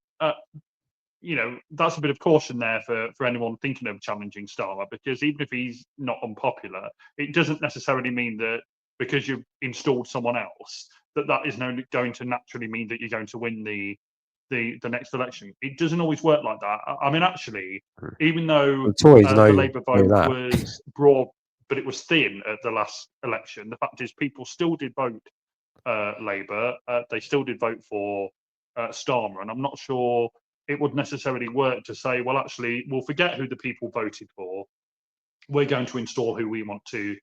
a bit of caution there for anyone thinking of challenging Starmer, because even if he's not unpopular, it doesn't necessarily mean that because you've installed someone else that is going to naturally mean that you're going to win the next election. It doesn't always work like that. I mean, actually, even though the Labour vote was broad, but it was thin at the last election, the fact is people still did vote Labour. They still did vote for Starmer, and I'm not sure it would necessarily work to say, well, actually, we'll forget who the people voted for. We're going to install who we want to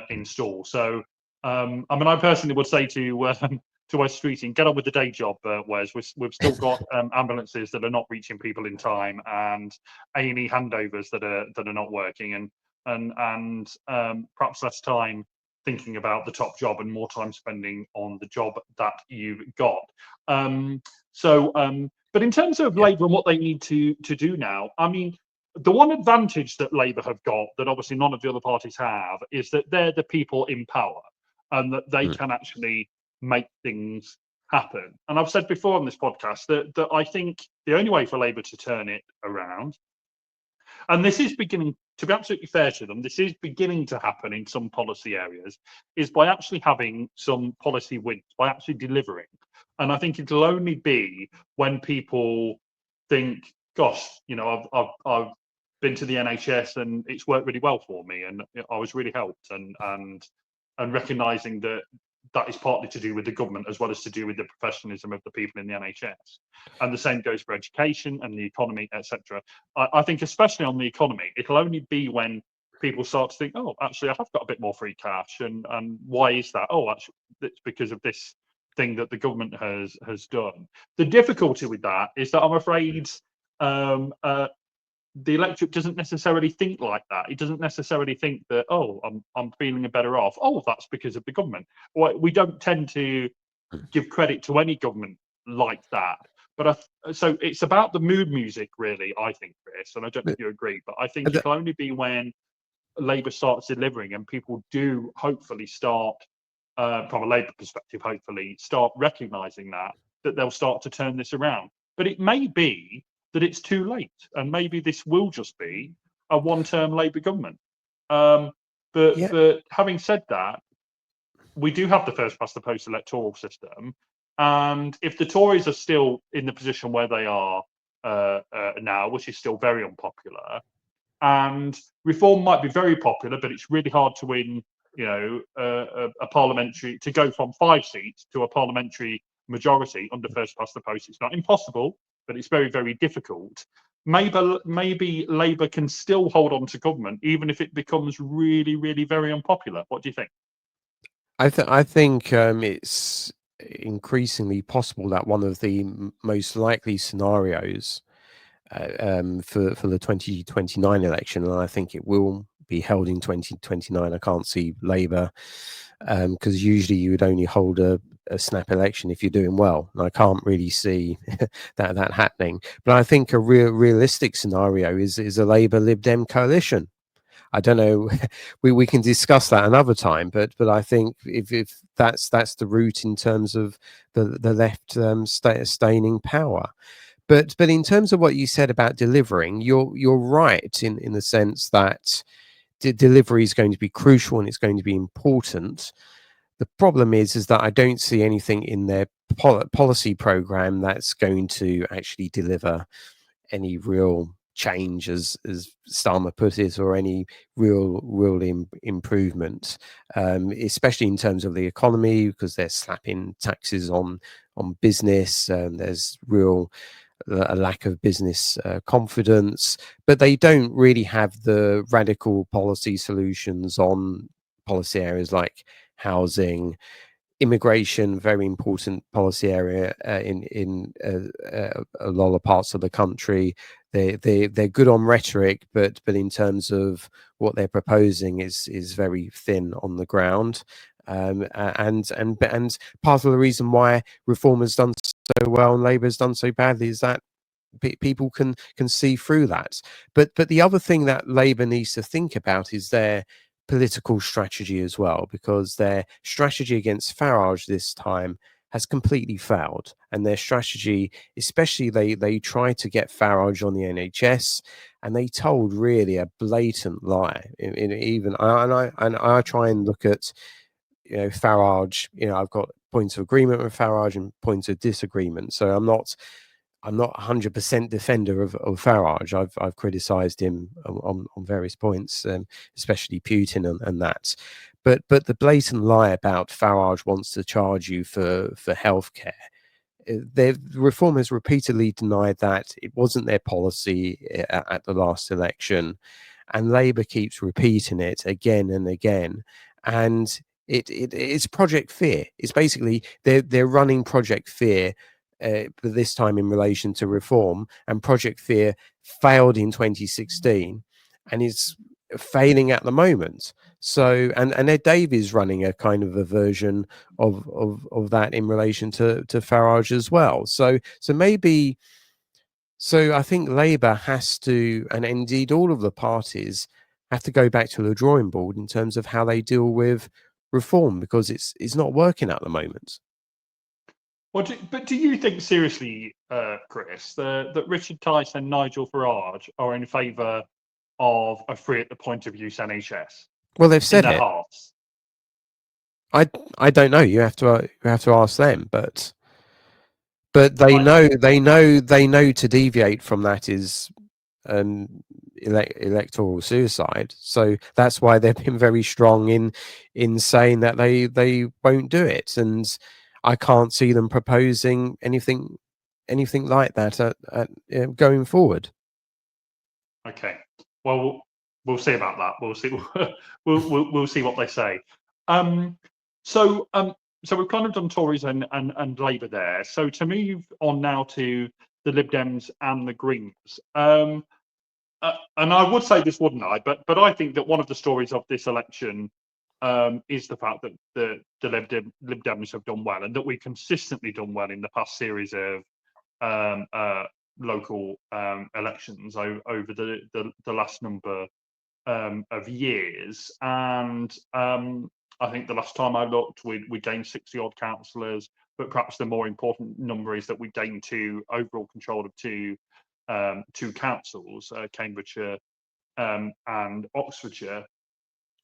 install. So, I personally would say to West Streeting, get on with the day job, Wes. We've still got ambulances that are not reaching people in time, and A&E handovers that are not working, and perhaps less time thinking about the top job and more time spending on the job that you've got. But in terms of Labour and what they need to do now, I mean, the one advantage that Labour have got that obviously none of the other parties have is that they're the people in power, and that they can actually make things happen. And I've said before on this podcast that I think the only way for Labour to turn it around, and this is beginning, to be absolutely fair to them, this is beginning to happen in some policy areas, is by actually having some policy wins, by actually delivering. And I think it'll only be when people think, gosh, I've been to the NHS and it's worked really well for me, and I was really helped, and recognising that is partly to do with the government as well as to do with the professionalism of the people in the NHS. And the same goes for education and the economy, etc. I think especially on the economy, it'll only be when people start to think, oh, actually, I have got a bit more free cash, and why is that? Oh, actually, it's because of this thing that the government has done. The difficulty with that is that I'm afraid the electorate doesn't necessarily think like that. It doesn't necessarily think that, oh, I'm feeling better off. Oh, that's because of the government. Well, we don't tend to give credit to any government like that. But so it's about the mood music, really, I think, Chris, and I don't know if you agree, but I think it'll only be when Labour starts delivering and people do hopefully start, from a Labour perspective, hopefully start recognising that they'll start to turn this around. But it may be that it's too late, and maybe this will just be a one-term Labour government. But having said that, we do have the first past the post electoral system, and if the Tories are still in the position where they are now, which is still very unpopular, and reform might be very popular, but it's really hard to win, a parliamentary, to go from 5 seats to a parliamentary majority under first past the post. It's not impossible, but it's very, very difficult. maybe Labour can still hold on to government even if it becomes really, really very unpopular. What do you think? I think it's increasingly possible that one of the most likely scenarios for the 2029 election, and I think it will be held in 2029. I can't see Labour, because usually you would only hold a snap election if you're doing well, and I can't really see that happening. But I think a realistic scenario is a Labour Lib Dem coalition. I don't know. We can discuss that another time, but I think if that's the route in terms of the left staying power. But in terms of what you said about delivering, you're right in the sense that delivery is going to be crucial and it's going to be important. The problem is that I don't see anything in their policy program that's going to actually deliver any real change, as Starmer put it, or any real improvement, especially in terms of the economy, because they're slapping taxes on business. There's a lack of business confidence, but they don't really have the radical policy solutions on policy areas like housing, immigration, very important policy area in a lot of parts of the country. They're good on rhetoric, but in terms of what they're proposing is very thin on the ground. And part of the reason why Reform has done so well and Labour has done so badly is that people can see through that. But the other thing that Labour needs to think about is their political strategy as well, because their strategy against Farage this time has completely failed. And their strategy, especially they tried to get Farage on the NHS, and they told really a blatant lie. I try and look at, Farage. I've got points of agreement with Farage and points of disagreement. So I'm not 100% defender of Farage. I've criticised him on various points, especially Putin and that. But the blatant lie about Farage wants to charge you for healthcare. The Reform has repeatedly denied that. It wasn't their policy at the last election, and Labour keeps repeating it again and again. And it's Project Fear. It's basically they're running Project Fear. But this time in relation to Reform, and Project Fear failed in 2016 and is failing at the moment. So and Ed Davey is running a kind of a version of that in relation to Farage as well. So I think Labour has to, and indeed all of the parties have to go back to the drawing board in terms of how they deal with Reform, because it's not working at the moment. Well, do you think seriously, Chris, that Richard Tice and Nigel Farage are in favour of a free at the point of use NHS? Well, they've said in their it. hearts. I don't know. You have to ask them, but they know to deviate from that is electoral suicide. So that's why they've been very strong in saying that they won't do it, and I can't see them proposing anything like that going forward. Okay, well, we'll see about that. We'll see. we'll see what they say. So we've kind of done Tories and Labour there. So to move on now to the Lib Dems and the Greens. And I would say this, wouldn't I? But I think that one of the stories of this election is the fact that the Lib Dems have done well, and that we've consistently done well in the past series of local elections over the last number of years. And I think the last time I looked, we gained 60 odd councillors, but perhaps the more important number is that we gained overall control of two councils, Cambridgeshire and Oxfordshire.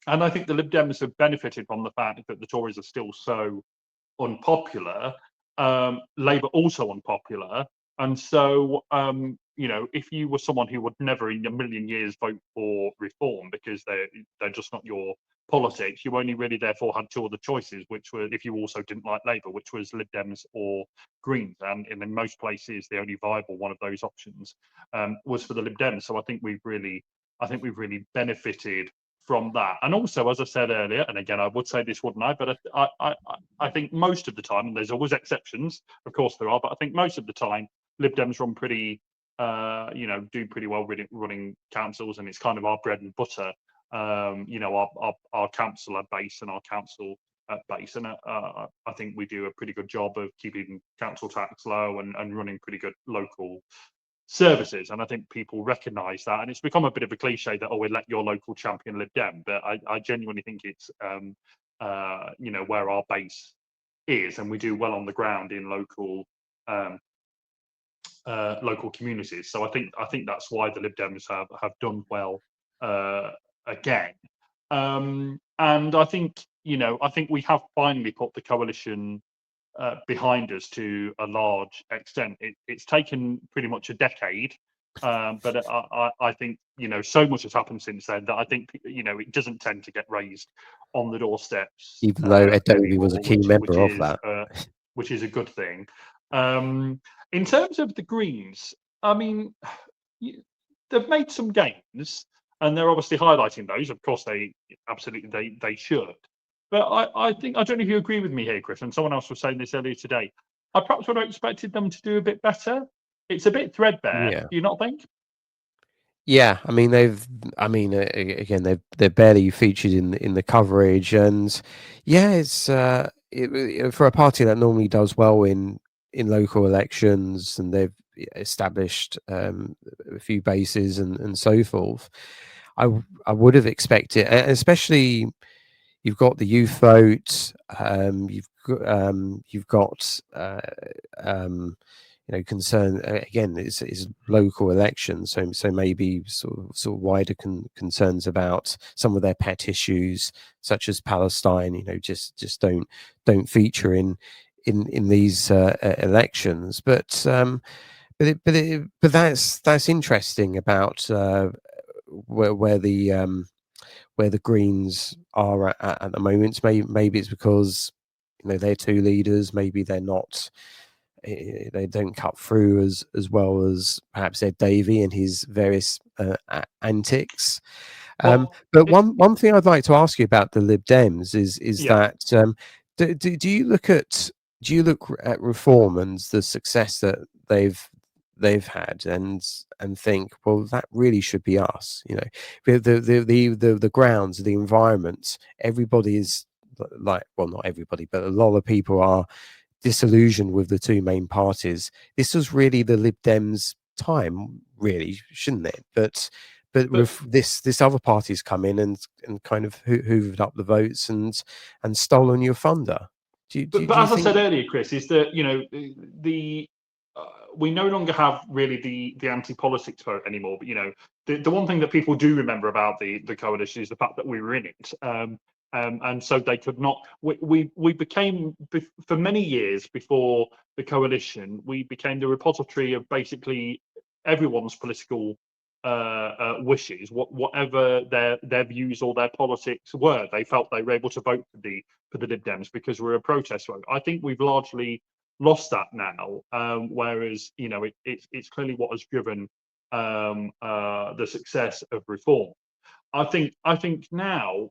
And I think the Lib Dems have benefited from the fact that the Tories are still so unpopular, Labour also unpopular. And so if you were someone who would never in a million years vote for reform because they're just not your politics, you only really therefore had two other choices, which were, if you also didn't like Labour, which was Lib Dems or Greens, and in most places the only viable one of those options was for the Lib Dems. So I think we've really benefited from that. And also, as I said earlier, and again I would say this, wouldn't I, but I think most of the time, and there's always exceptions, of course there are, but I think most of the time Lib Dems run pretty do pretty well running councils, and it's kind of our bread and butter. Our councillor base and our council base, and I think we do a pretty good job of keeping council tax low and running pretty good local services. And I think people recognise that, and it's become a bit of a cliche that, we let your local champion Lib Dem, but I genuinely think it's where our base is, and we do well on the ground in local communities. So I think that's why the Lib Dems have done well again. And I think we have finally put the coalition behind us to a large extent. It's taken pretty much a decade, but I think so much has happened since then that I think it doesn't tend to get raised on the doorsteps, even though Adobe anymore, was a key member of that, which is a good thing. In terms of the Greens, I mean, they've made some gains, and they're obviously highlighting those. Of course, they should. But I think, I don't know if you agree with me here, Chris, and someone else was saying this earlier today. I perhaps would have expected them to do a bit better. It's a bit threadbare. yeah. Do you not think? Yeah, I mean again they're barely featured in the coverage, and yeah, it's for a party that normally does well in local elections, and they've established a few bases and so forth. I would have expected, especially you've got the youth vote, you've got concern again. It's local elections, so maybe sort of wider concerns about some of their pet issues, such as Palestine. Just don't feature in these elections. But that's interesting about where the Greens are at the moment. Maybe it's because they're two leaders. Maybe they're not. They don't cut through as well as perhaps Ed Davey and his various antics. But one thing I'd like to ask you about the Lib Dems is that do you look at Reform and the success that they've had and think, well, that really should be us? The grounds, the environment, everybody is like, well, not everybody, but a lot of people are disillusioned with the two main parties. This was really the Lib Dems' time, really, shouldn't it? But with this other party's come in and kind of hoovered up the votes and stolen your thunder. But as I said earlier, Chris, is that we no longer have really the anti-politics vote anymore. But the one thing that people do remember about the coalition is the fact that we were in it. And so they could not. We became, for many years before the coalition, we became the repository of basically everyone's political wishes, whatever their views or their politics were. They felt they were able to vote for the Lib Dems because we're a protest vote. I think we've largely lost that now. Whereas it's clearly what has driven the success of reform. I think now.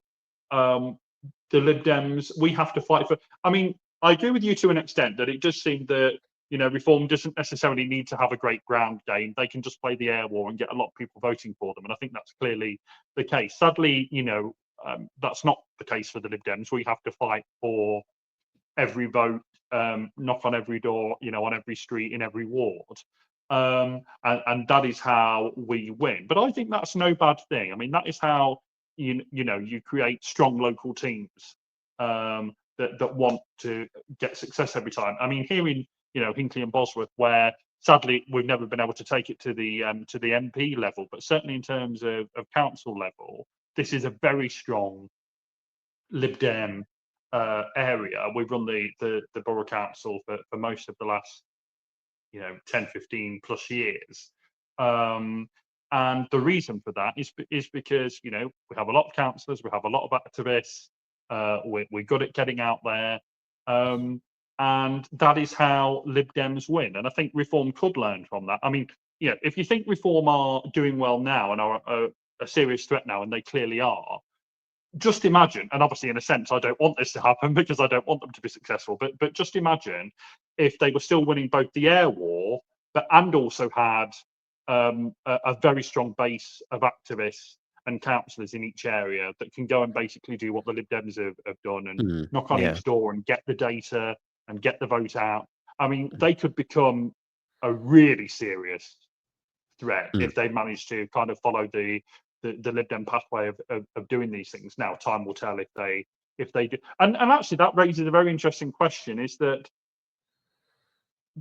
The Lib Dems, we have to fight for. I mean, I agree with you to an extent that it does seem that Reform doesn't necessarily need to have a great ground game. They can just play the air war and get a lot of people voting for them, and I think that's clearly the case. Sadly, that's not the case for the Lib Dems. We have to fight for every vote, knock on every door, on every street, in every ward. And that is how we win. But I think that's no bad thing. I mean, that is how you create strong local teams that want to get success every time. I mean, here in Hinckley and Bosworth, where sadly we've never been able to take it to the MP level, but certainly in terms of council level, this is a very strong Lib Dem area. We've run the borough council for most of the last 10, 15 plus years. And the reason for that is because, you know, we have a lot of councillors, we have a lot of activists, we're good at getting out there, and that is how Lib Dems win. And I think Reform could learn from that. I mean, you know, if you think Reform are doing well now and are a serious threat now, and they clearly are, just imagine, and obviously in a sense I don't want this to happen because I don't want them to be successful, but just imagine if they were still winning both the air war, but and also had a very strong base of activists and councillors in each area that can go and basically do what the Lib Dems have done and knock on each door and get the data and get the vote out. I mean, they could become a really serious threat if they manage to kind of follow the Lib Dem pathway of doing these things. Now, time will tell if they do. And actually, that raises a very interesting question: is that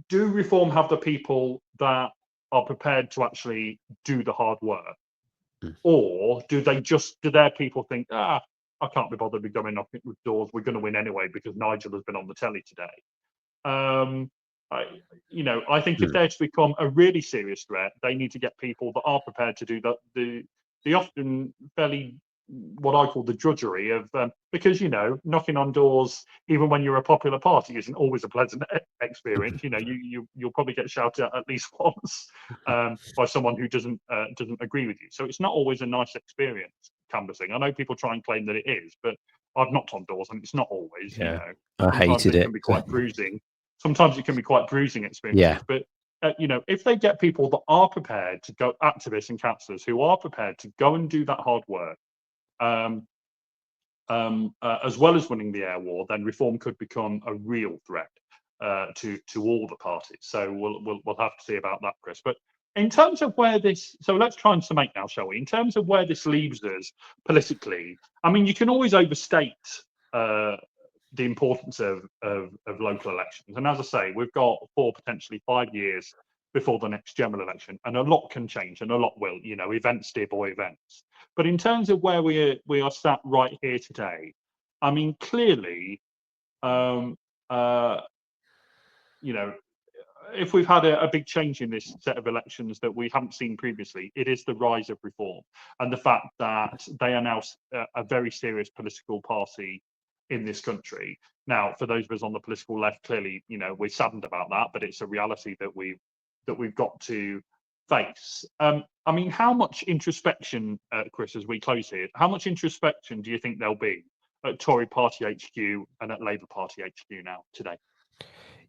do Reform have the people that are prepared to actually do the hard work, or do their people think, I can't be bothered with going knocking with doors. We're going to win anyway because Nigel has been on the telly today. I think if they're to become a really serious threat, they need to get people that are prepared to do the often fairly what I call the drudgery of because, you know, knocking on doors even when you're a popular party isn't always a pleasant experience. You know, you'll probably get shouted at least once by someone who doesn't agree with you. So it's not always a nice experience canvassing. I know people try and claim that it is, but I've knocked on doors and it's not always. You know, I hated it. Can be quite bruising. Sometimes it can be quite bruising experiences, but you know, if they get people that are prepared to go, activists and councillors who are prepared to go and do that hard work, as well as winning the air war, then Reform could become a real threat to all the parties. So we'll have to see about that, Chris. But in terms of where this, so let's try and summate now, shall we? In terms of where this leaves us politically, I mean, you can always overstate the importance of local elections. And as I say, we've got 4, potentially 5 years before the next general election, and a lot can change, and a lot will. You know, events steer by events. But in terms of where we are sat right here today, I mean, clearly, you know, if we've had a big change in this set of elections that we haven't seen previously, it is the rise of Reform and the fact that they are now a very serious political party in this country. Now, for those of us on the political left, clearly, you know, we're saddened about that, but it's a reality that we've got to face. I mean, how much introspection, Chris, as we close here, how much introspection do you think there'll be at Tory Party HQ and at Labour Party HQ now today?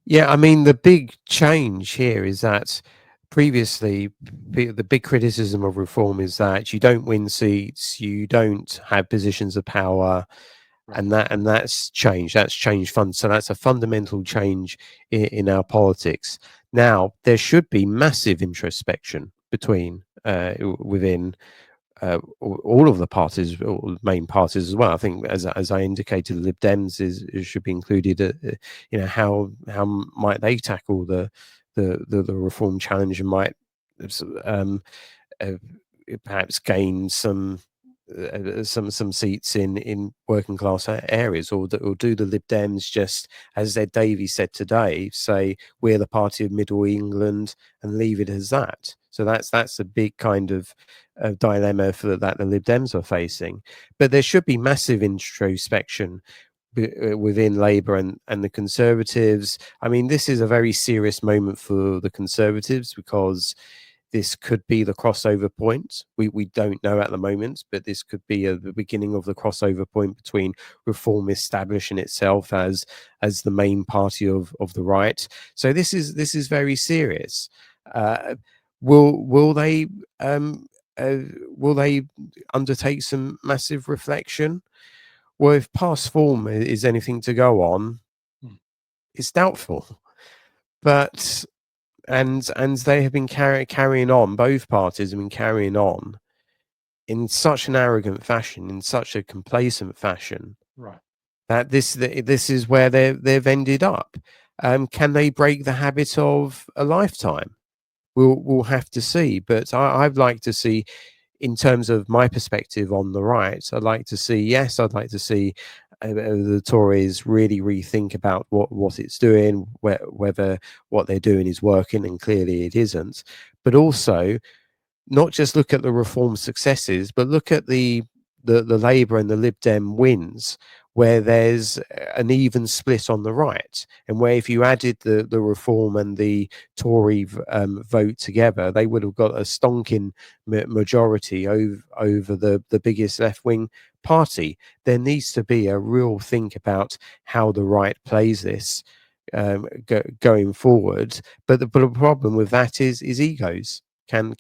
Yeah, I mean, the big change here is that previously the big criticism of Reform is that you don't win seats, you don't have positions of power, and that's changed. That's changed so that's a fundamental change in our politics. Now there should be massive introspection within all of the parties, or main parties as well. I think, as I indicated, Lib Dems should be included. You know, how might they tackle the Reform challenge and might perhaps gain some seats in working class areas, or do the Lib Dems, just as Ed Davies said today, say we're the party of Middle England and leave it as that? So that's a big kind of dilemma that the Lib Dems are facing. But there should be massive introspection within Labour and the Conservatives. I mean, this is a very serious moment for the Conservatives because this could be the crossover point. We don't know at the moment, but this could be the beginning of the crossover point between Reform establishing itself as the main party of the right. So this is very serious. Will they undertake some massive reflection? Well, if past form is anything to go on, it's doubtful. But and they have been carrying on. Both parties have been carrying on in such an arrogant fashion, in such a complacent fashion, right? That this is where they've ended up. Can they break the habit of a lifetime? We'll have to see. But I'd like to see, in terms of my perspective on the right, I'd like to see the Tories really rethink about what it's doing, whether what they're doing is working, and clearly it isn't. but also not just look at the reform successes, but look at the Labour and the Lib Dem wins, where there's an even split on the right, and where if you added the reform and the Tory vote together, they would have got a stonking majority over the biggest left wing party. There needs to be a real think about how the right plays this going forward. But the problem with that is egos. Can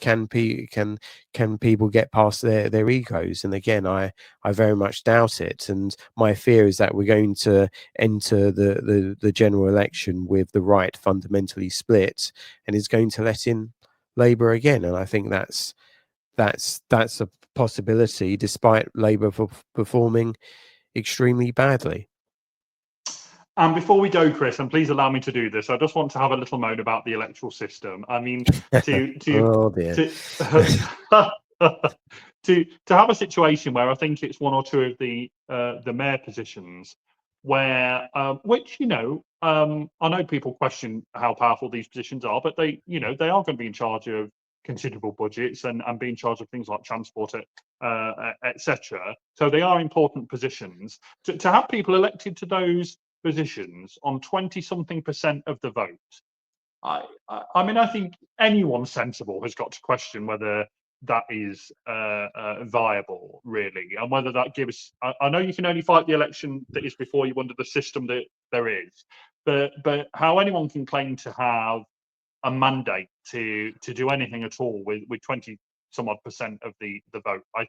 people get past their egos? And again, I very much doubt it. And my fear is that we're going to enter the general election with the right fundamentally split, and is going to let in Labour again. And I think that's a possibility, despite Labour performing extremely badly. And before we go, Chris, and please allow me to do this, I just want to have a little moan about the electoral system. I mean, Oh dear. to have a situation where I think it's one or two of the mayor positions where, which I know people question how powerful these positions are, but they are going to be in charge of considerable budgets and be in charge of things like transport, etc. So they are important positions. To have people elected to those positions on 20-something% of the vote, I mean, I think anyone sensible has got to question whether that is viable, really, and whether that gives. I know you can only fight the election that is before you under the system that there is, but how anyone can claim to have a mandate to do anything at all with 20 some odd percent of the vote, I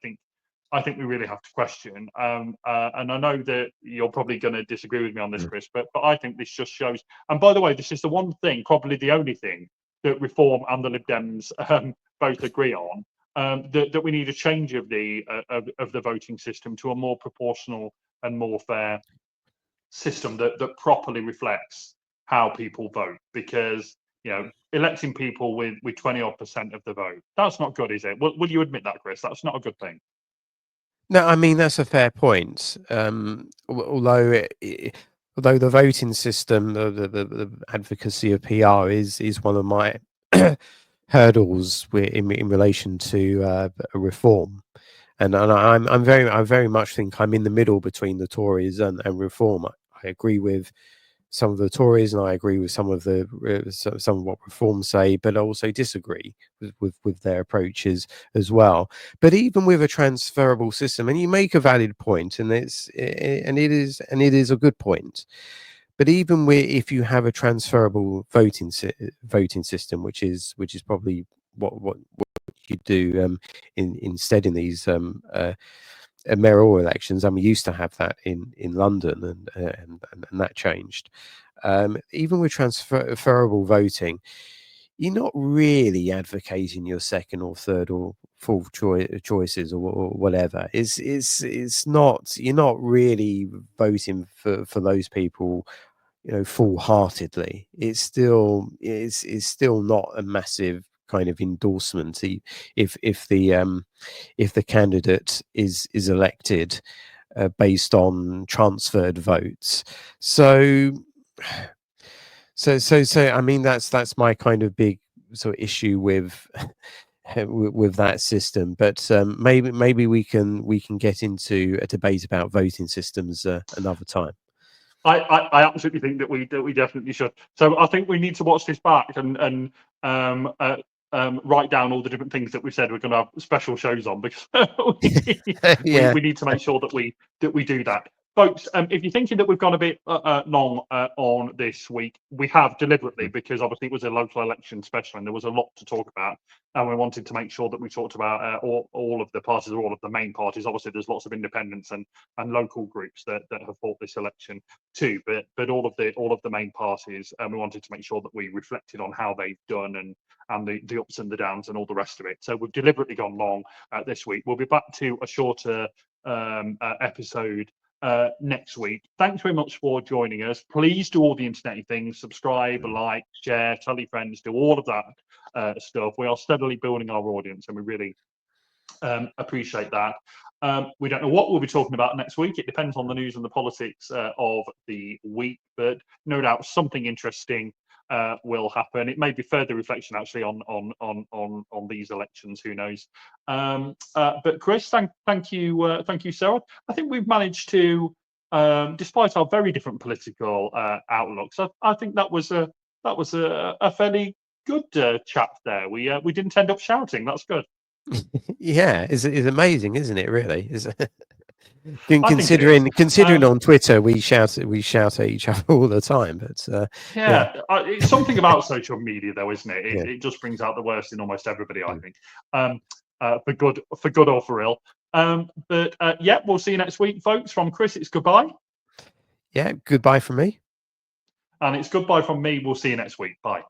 think we really have to question. And I know that you're probably going to disagree with me on this, Chris, but I think this just shows. And by the way, this is the one thing, probably the only thing, that Reform and the Lib Dems both agree on. That we need a change of the voting system to a more proportional and more fair system that properly reflects how people vote. Because electing people with 20-odd% of the vote, that's not good, is it? Will you admit that, Chris? That's not a good thing. No, I mean that's a fair point. Although the voting system, the advocacy of PR is one of my hurdles in relation to reform, and I very much think I'm in the middle between the Tories and reform. I agree with some of the Tories, and I agree with some of what reform say, but I also disagree with their approaches as well. But even with a transferable system, and you make a valid point, and it is a good point. But even if you have a transferable voting system, which is probably what you do instead in these mayoral elections, and we used to have that in London, and that changed. Even with transferable voting, you're not really advocating your second or third or fourth choices or whatever. It's not. You're not really voting for those people, full-heartedly. It's still not a massive kind of endorsement if the candidate is elected based on transferred votes. So I mean that's my kind of big sort of issue with with that system. But maybe we can get into a debate about voting systems another time. I absolutely think that we definitely should. So I think we need to watch this back and write down all the different things that we've said we're going to have special shows on, because we need to make sure that we do that. Folks, if you're thinking that we've gone a bit long on this week, we have deliberately, because obviously it was a local election special and there was a lot to talk about, and we wanted to make sure that we talked about all of the parties, or all of the main parties. Obviously there's lots of independents and local groups that have fought this election too, but all of the main parties, and we wanted to make sure that we reflected on how they've done and the ups and the downs and all the rest of it. So we've deliberately gone long this week. We'll be back to a shorter episode next week. Thanks very much for joining us. Please do all the internet things: subscribe, like, share, tell your friends, do all of that stuff. We are steadily building our audience, and we really appreciate that. We don't know what we'll be talking about next week. It depends on the news and the politics of the week, but no doubt something interesting will happen. It may be further reflection actually on these elections. Who knows? But Chris, thank you, Sarah. I think we've managed to, despite our very different political outlooks, I think that was a fairly good chat there. We didn't end up shouting. That's good. Yeah, it's amazing, isn't it? Really, is considering on Twitter we shout at each other all the time. But yeah, it's something about social media, though, isn't it? Yeah. It just brings out the worst in almost everybody, I think, for good or for ill. But yeah, we'll see you next week, folks. From Chris, it's goodbye. Yeah, goodbye from me. And it's goodbye from me. We'll see you next week. Bye.